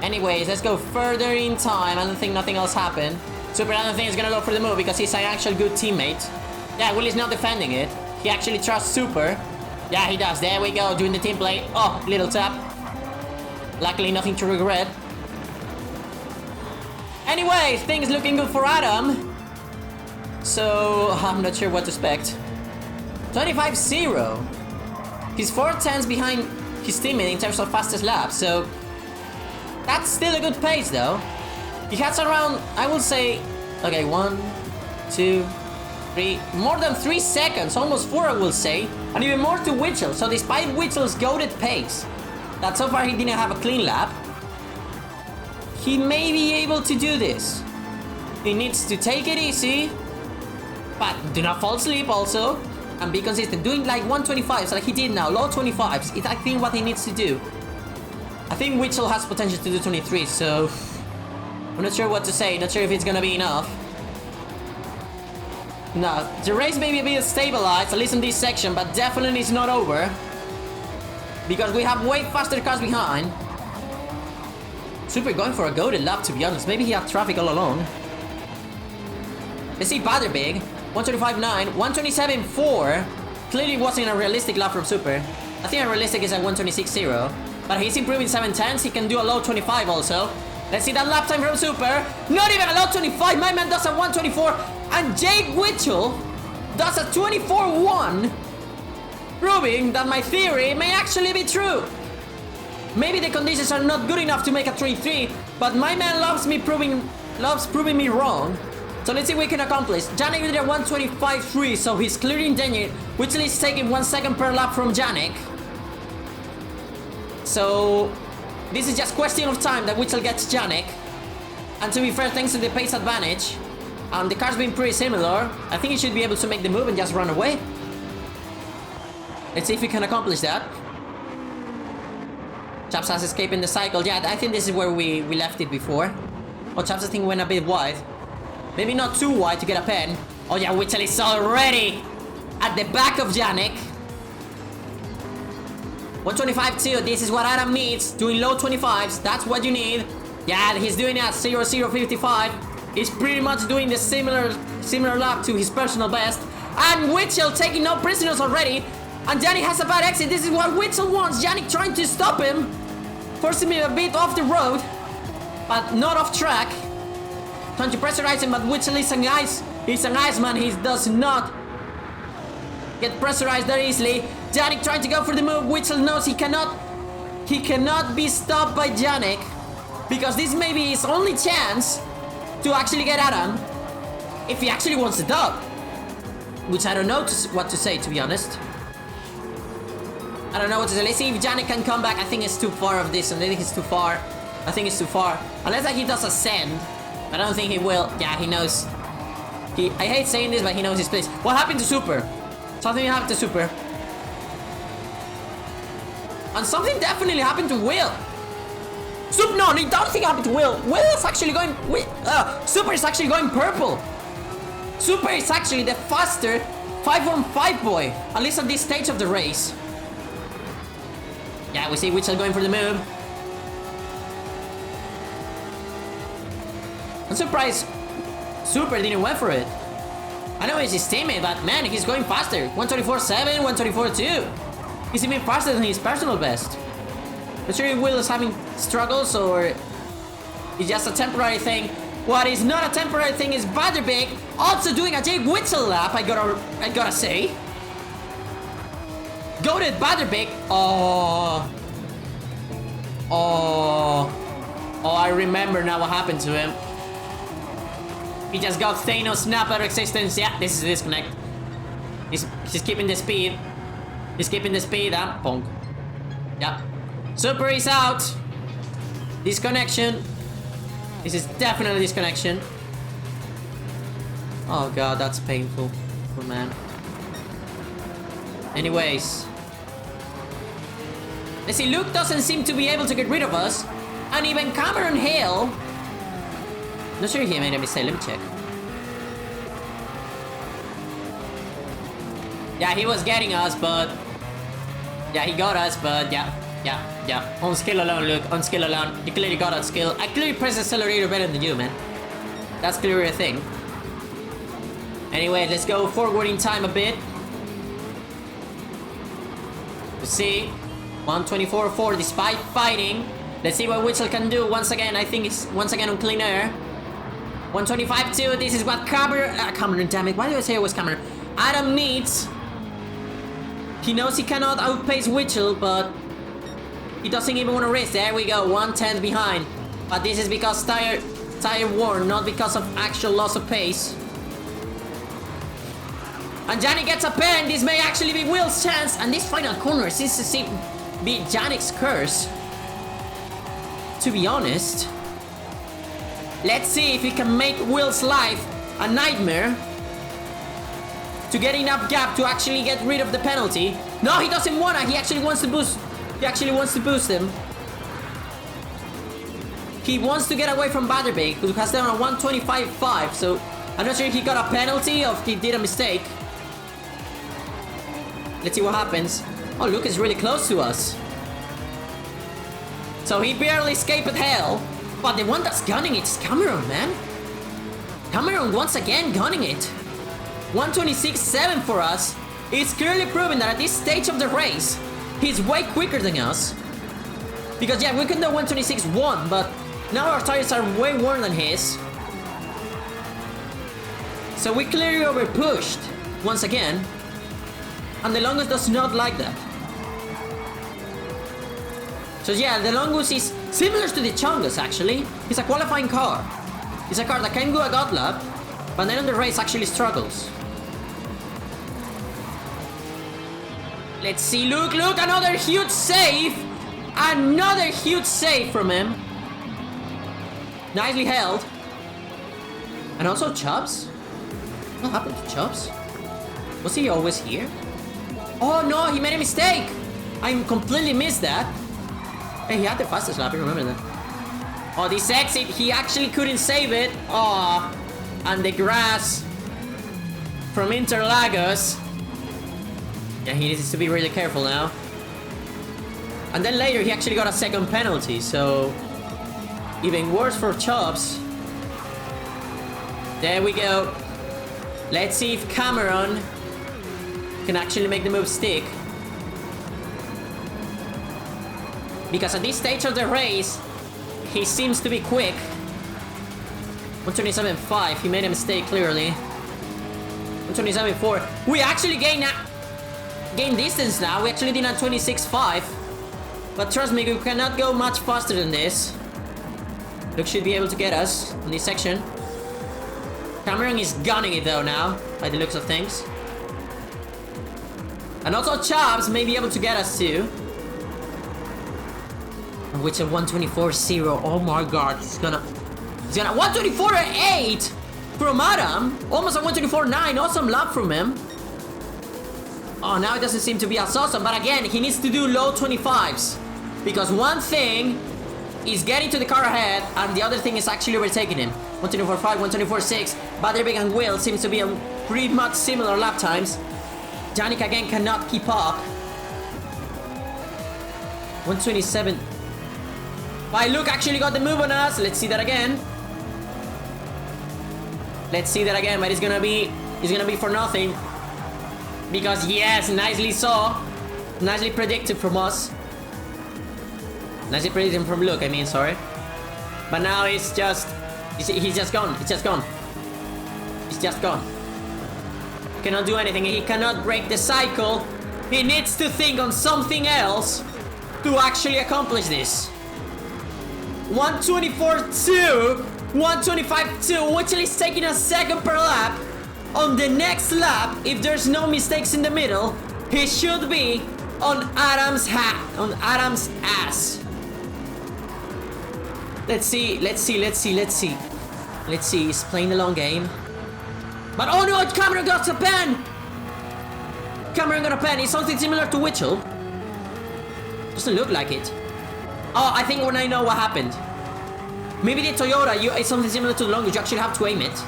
Anyways, let's go further in time. I don't think nothing else happened. Super, I don't think he's gonna go for the move because he's an actual good teammate. Yeah, Willie's not defending it. He actually trusts Super. Yeah, he does. There we go, doing the team play. Oh, little tap. Luckily, nothing to regret. Anyway, things looking good for Adam. So, I'm not sure what to expect. 25-0. He's 4 tenths behind his teammate in terms of fastest lap, so that's still a good pace though. He has around, I will say, okay, 1, 2, 3, more than 3 seconds, almost 4 I will say, and even more to Witchell. So despite Witchell's goated pace, that so far he didn't have a clean lap, he may be able to do this. He needs to take it easy, but do not fall asleep also, and be consistent. Doing like 125s like he did now, low 25s, is I think what he needs to do. I think Witchell has potential to do 23, so I'm not sure what to say, not sure if it's gonna be enough. No, the race may be a bit stabilized, at least in this section, but definitely it's not over. Because we have way faster cars behind. Super going for a goated lap, to be honest. Maybe he had traffic all along. Let's see Big. 125.9, 127.4. Clearly wasn't a realistic lap from Super. I think a realistic is a 126.0. But he's improving 7 tenths. He can do a low 25 also. Let's see that lap time from Super. Not even a low 25. My man does a 124. And Jake Witchell does a 24.1. Proving that my theory may actually be true. Maybe the conditions are not good enough to make a 23. But my man loves proving me wrong. So let's see what we can accomplish. Janik did a 125.3, so he's clearly in danger. Witchell is taking 1 second per lap from Janik. So this is just question of time that Witchell gets Janik. And to be fair, thanks to the pace advantage, the car's been pretty similar, I think he should be able to make the move and just run away. Let's see if we can accomplish that. Chaps has escaping the cycle. Yeah, I think this is where we left it before. Oh, Chaps I think went a bit wide. Maybe not too wide to get a pen. Oh yeah, Witchell is already at the back of Janik. 125.2, this is what Adam needs. Doing low 25s, that's what you need. Yeah, he's doing it at 0.055. He's pretty much doing the similar lap to his personal best. And Witchell taking no prisoners already. And Janik has a bad exit. This is what Witchell wants. Janik trying to stop him. Forcing him a bit off the road. But not off track. Trying to pressurize him, but Witchell is an ice. He's an iceman. He does not get pressurized that easily. Janik trying to go for the move. Witchell knows he cannot be stopped by Janik. Because this may be his only chance to actually get Adam. If he actually wants the dub. Which I don't know what to say, to be honest. I don't know what to say. Let's see if Janik can come back. I think it's too far of this. I think it's too far. I think it's too far. Unless like he does a send. I don't think he will. Yeah, he knows. I hate saying this, but he knows his place. What happened to Super? Something happened to Super. And something definitely happened to Will. No, I don't think it happened to Will. Will is actually going... Super is actually going purple. Super is actually the faster 5-on-5 boy. At least at this stage of the race. Yeah, we see Witchell going for the move. I'm surprised Super didn't went for it. I know it's his teammate, but man, he's going faster. 124.7, 124.2. He's even faster than his personal best. Not sure if Will is having struggles or it's just a temporary thing. What is not a temporary thing is Big also doing a Jake Witchell lap, I gotta say. Goated Big. Oh, I remember now what happened to him. He just got Thanos snap out of existence. Yeah, this is a disconnect. He's keeping the speed. He's keeping the speed. Bonk. Yeah. Super is out. Disconnection. This is definitely disconnection. Oh god, that's painful. Oh man. Anyways. Let's see, Luke doesn't seem to be able to get rid of us. And even Cameron Hale. Not sure he made a mistake, let me check. Yeah, he was getting us, but... Yeah, he got us, but yeah. On skill alone, Luke, on skill alone. You clearly got on skill. I clearly press accelerator better than you, man. That's clearly a thing. Anyway, let's go forward in time a bit. Let's see. 124.4 despite fighting. Let's see what Witchell can do once again. I think it's once again on clean air. 125.2. This is what Cameron, damn it. Why do I say it was Cameron? Adam needs. He knows he cannot outpace Witchell, but he doesn't even want to risk. There we go, 110 behind. But this is because tire worn, not because of actual loss of pace. And Yannick gets a pen. This may actually be Will's chance. And this final corner seems to be Yannick's curse. To be honest. Let's see if he can make Will's life a nightmare. To get enough gap to actually get rid of the penalty. No, he doesn't wanna. He actually wants to boost. He actually wants to boost him. He wants to get away from Batterbig, who has done a 125.5. So I'm not sure if he got a penalty or if he did a mistake. Let's see what happens. Oh, look, it's really close to us. So he barely escaped hell. But the one that's gunning it is Cameron, man. Cameron once again gunning it. 126.7 for us. It's clearly proven that at this stage of the race, he's way quicker than us. Because yeah, we can do 126.1, but now our tires are way worn than his. So we clearly overpushed once again. And the Longus does not like that. So yeah, the Longus is similar to the Chungus actually. It's a qualifying car. It's a car that can do a God lap, but then on the race actually struggles. Let's see, look, another huge save! Another huge save from him. Nicely held. And also Chubbs. What happened to Chubbs? Was he always here? Oh no, he made a mistake! I completely missed that. Hey, he had the fastest lap, I remember that. Oh, this exit, he actually couldn't save it. Oh, and the grass from Interlagos. Yeah, he needs to be really careful now. And then later, he actually got a second penalty, so even worse for Chubbs. There we go. Let's see if Cameron can actually make the move stick. Because at this stage of the race, he seems to be quick. 127.5, he made a mistake clearly. 127.4. We actually gain distance now. We actually did a 26.5. But trust me, we cannot go much faster than this. Luke should be able to get us in this section. Cameron is gunning it though now, by the looks of things. And also Chubbs may be able to get us too. Which a 124.0. Oh my god, he's gonna 124.8 from Adam. Almost a 124.9. Awesome lap from him. Oh, now it doesn't seem to be as awesome. But again, he needs to do low 25s. Because one thing is getting to the car ahead, and the other thing is actually overtaking him. 124.5, 124.6. Batterbig and Will seems to be on pretty much similar lap times. Yannick again cannot keep up. 127. But Luke actually got the move on us. Let's see that again. Let's see that again, but it's gonna be for nothing. Because yes, nicely saw. Nicely predicted from us. Nicely predicted from Luke, I mean, sorry. But now he's just gone. It's just gone. He's just gone. He cannot do anything. He cannot break the cycle. He needs to think on something else to actually accomplish this. 124.2, 125.2, which is taking a second per lap. On the next lap, if there's no mistakes in the middle, he should be on Adam's ass. Let's see. He's playing the long game. But oh no, Cameron got a pen! Cameron got a pen. It's something similar to Witchell. Doesn't look like it. Oh, I think when I know what happened. Maybe the Toyota, it's something similar to the Longus. You actually have to aim it.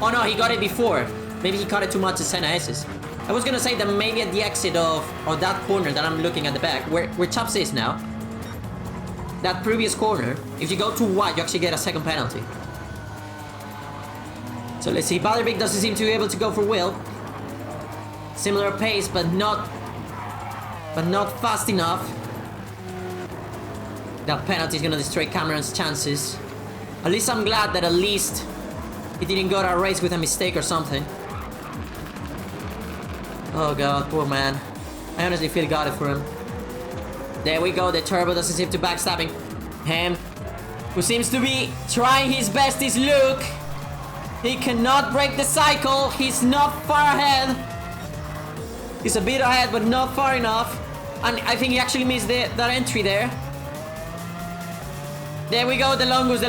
Oh no, he got it before. Maybe he caught it too much at Senna S's. I was gonna say that maybe at the exit of that corner that I'm looking at the back, where Chops is now. That previous corner, if you go too wide, you actually get a second penalty. So let's see, Batterbig doesn't seem to be able to go for Will. Similar pace, but not fast enough. That penalty is gonna destroy Cameron's chances. At least I'm glad that at least he didn't go to a race with a mistake or something. Oh god, poor man. I honestly feel got it for him. There we go, the turbo doesn't seem to backstabbing him. Who seems to be trying his best is Luke. He cannot break the cycle. He's not far ahead. He's a bit ahead, but not far enough. And I think he actually missed that entry there. There we go, the longest.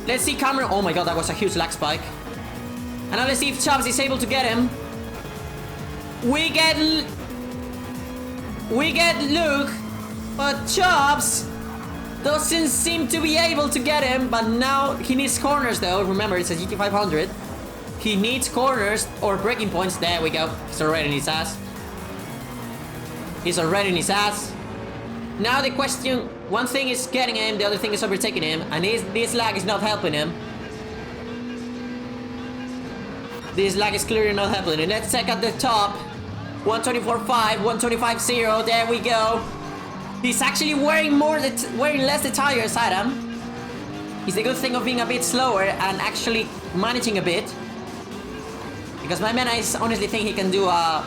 Let's see Cameron. Oh my god, that was a huge lag spike. And now let's see if Chubbs is able to get him. We get Luke, but Chubbs doesn't seem to be able to get him. But now he needs corners though. Remember, it's a GT500. He needs corners or breaking points. There we go. He's already in his ass. He's already in his ass. Now the question, one thing is getting him, the other thing is overtaking him, and this lag is not helping him. This lag is clearly not helping him. Let's check at the top. 124.5, 125.0, there we go. He's actually wearing less the tires, Adam. It's the good thing of being a bit slower and actually managing a bit. Because my man, I honestly think he can do a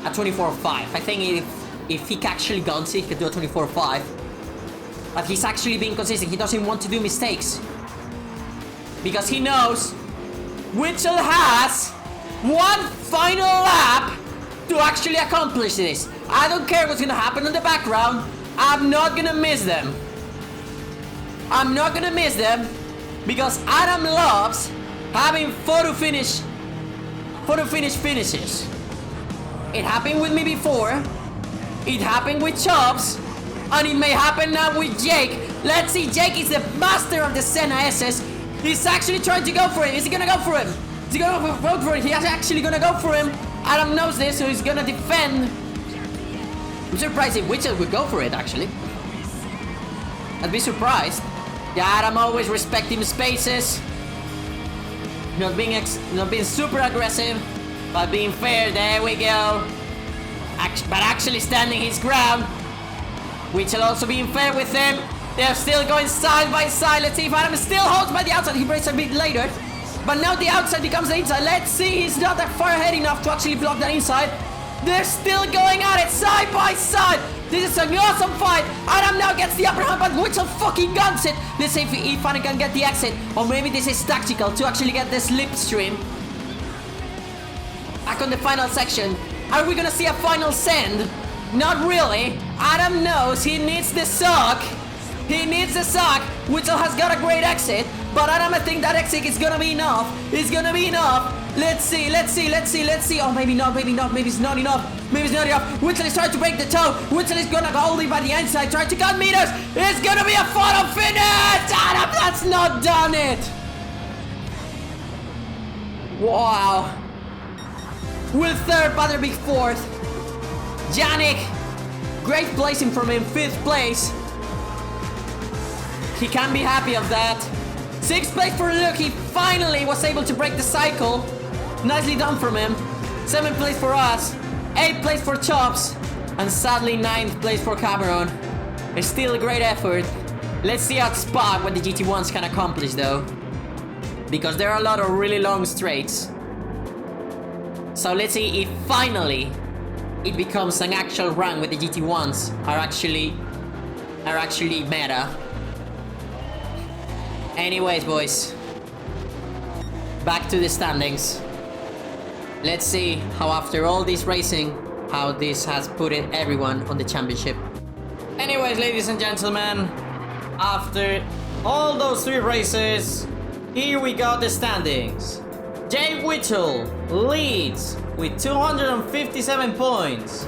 24.5. I think if he actually guns it, he can do a 24.5. But he's actually being consistent. He doesn't want to do mistakes. Because he knows Witzel has one final lap to actually accomplish this. I don't care what's gonna happen in the background. I'm not gonna miss them. I'm not gonna miss them because Adam loves having photo finish finishes. It happened with me before. It happened with Chubbs, and it may happen now with Jake. Let's see, Jake is the master of the Senna SS. He's actually trying to go for it. Is he gonna go for him? Is he gonna vote for it? He's actually gonna go for him. Adam knows this, so he's gonna defend. I'm surprised if Witcher would go for it, actually. I'd be surprised. Yeah, Adam always respecting spaces. Not being super aggressive, but being fair. There we go. But actually standing his ground. Witcher also being fair with him. They're still going side by side. Let's see if Adam still holds by the outside. He breaks a bit later. But now the outside becomes the inside. Let's see. He's not that far ahead enough to actually block that inside. They're still going at it side by side. This is an awesome fight. Adam now gets the upper hand, but Witzel fucking guns it. Let's see if Adam can get the exit. Or maybe this is tactical to actually get the slipstream. Back on the final section. Are we gonna see a final send? Not really. Adam knows he needs the suck. He needs the suck. Witzel has got a great exit. But Adam, I think that exit is gonna be enough. It's gonna be enough. Let's see. Oh, maybe not. Maybe it's not enough. Witzel is trying to break the toe. Witzel is gonna go only by the inside, trying to cut meters. It's gonna be a final finish. Adam, that's not done it. Wow. Will third, Butterbeak fourth. Yannick, great placing from him, 5th place. He can be happy of that. 6th place for Luke, he finally was able to break the cycle. Nicely done from him. 7th place for us. 8th place for Chops. And sadly 9th place for Cameron. It's still a great effort. Let's see how Spark what the GT1s can accomplish though. Because there are a lot of really long straights. So let's see if finally it becomes an actual run with the GT1s are actually meta. Anyways, boys, back to the standings. Let's see how after all this racing, how this has put everyone on the championship. Anyways, ladies and gentlemen, after all those 3 races, here we got the standings. Jake Witzel leads with 257 points.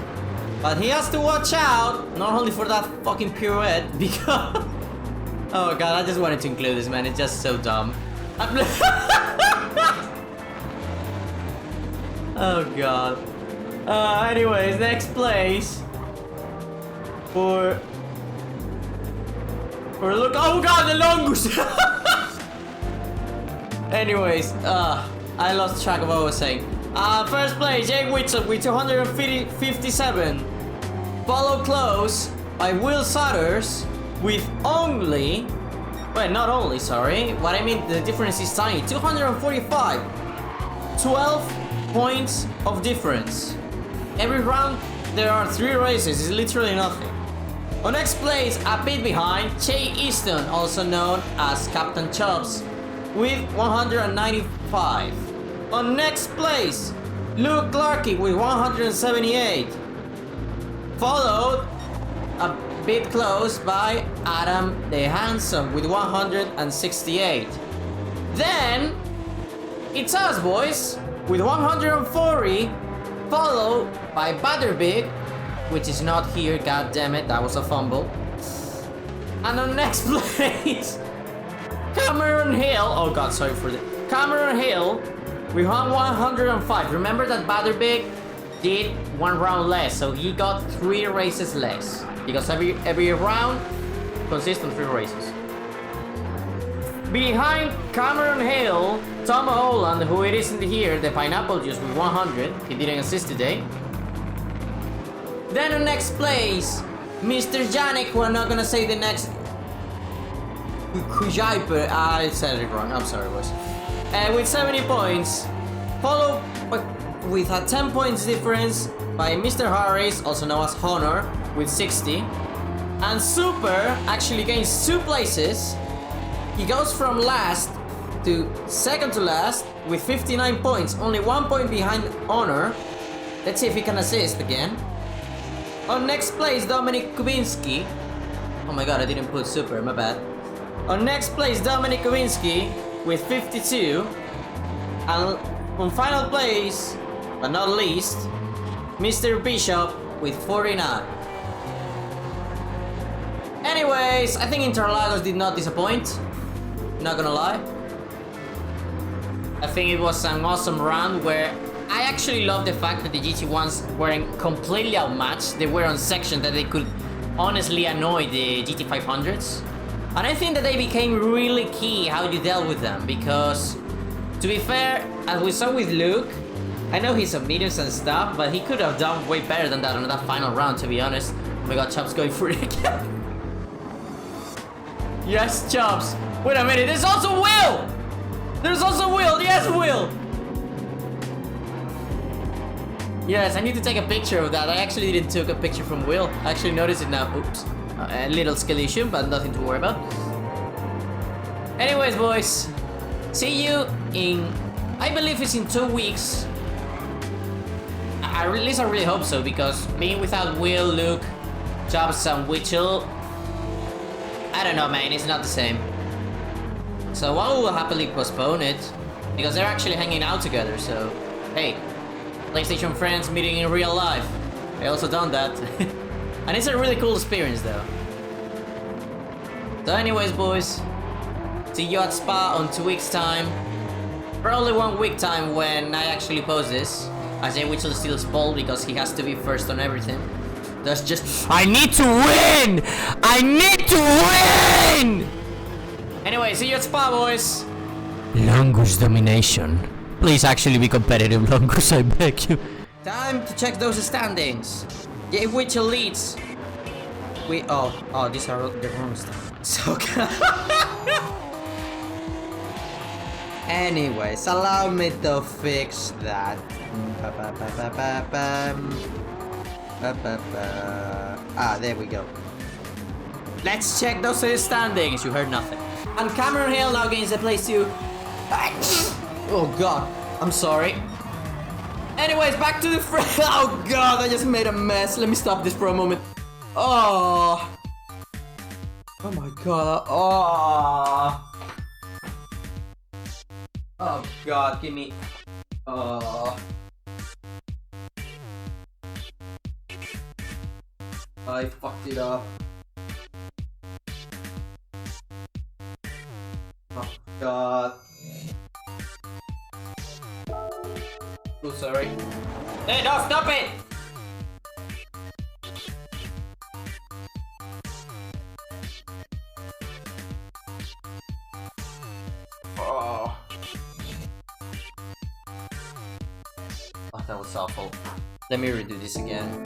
But he has to watch out, not only for that fucking pirouette, because... Oh god, I just wanted to include this, man. It's just so dumb. Oh god. Anyways, next place for look. Oh god, the longest. Anyways, I lost track of what I was saying. First place, Jake Witzel with 257. Followed close by Will Sutters with only... Well, not only, sorry. What I mean, the difference is tiny. 245. 12 points of difference. Every round, there are 3 races. It's literally nothing. On next place, a bit behind, Che Easton, also known as Captain Chops, with 195. On next place, Luke Clarkey with 178. Followed a bit close by Adam the Handsome with 168. Then it's us, boys, with 140, followed by Butterbig, which is not here. God damn it, that was a fumble. And on next place, Cameron Hill. Oh god, sorry for the Cameron Hill with 105. Remember that Butterbig did 1 round less, so he got 3 races less. Because every round consists of 3 races. Behind Cameron Hill, Tom Holland, who it isn't here, the pineapple juice with 100. He didn't assist today. Then on next place, Mr. Janik, who I'm not gonna say the next. Kujaiper, I said it wrong. I'm sorry, boys. With 70 points, followed with a 10 points difference by Mr. Harris, also known as Honor, with 60. And Super actually gains 2 places. He goes from last to second to last with 59 points, only 1 point behind Honor. Let's see if he can assist again. On next place, Dominic Kubinski. Oh my god, I didn't put Super, my bad. On next place, Dominic Kubinski with 52. And on final place, but not least, Mr. Bishop with 49. Anyways, I think Interlagos did not disappoint. Not gonna lie. I think it was an awesome round where I actually love the fact that the GT1s weren't completely outmatched. They were on section that they could honestly annoy the GT500s. And I think that they became really key how you dealt with them, because to be fair, as we saw with Luke, I know he's a mediums and stuff, but he could have done way better than that on that final round, to be honest. Oh my god, Chops going for it again. Yes, Chops. Wait a minute, there's also Will! There's also Will, yes, Will! Yes, I need to take a picture of that. I actually didn't take a picture from Will. I actually noticed it now. Oops. A little skill issue, but nothing to worry about. Anyways, boys. See you in... I believe it's in 2 weeks. At least I really hope so, because being without Will, Luke, Chops, and Witchell... I don't know, man. It's not the same. So I will happily postpone it, because they're actually hanging out together, so... Hey. PlayStation friends meeting in real life. I also done that. And it's a really cool experience though. So anyways, boys, see you at Spa on 2 weeks time. Probably 1 week time when I actually post this. As I Witchell still spoiled because he has to be first on everything. That's just... I need to win! I need to win! Anyway, see you at Spa, boys. Longus domination. Please actually be competitive, Longus, I beg you. Time to check those standings. Yeah, Witchell leads. Oh, these are the wrong standings. So anyways, allow me to fix that. Ah, there we go. Let's check those standings. You heard nothing. And Cameron Hill now gains a place too. Oh god, I'm sorry. Anyways, back to the oh god, I just made a mess. Let me stop this for a moment. Oh my god. Oh god, give me. I fucked it up. Oh god. Oh, sorry. Hey, no, stop it! Oh, that was awful. Let me redo this again.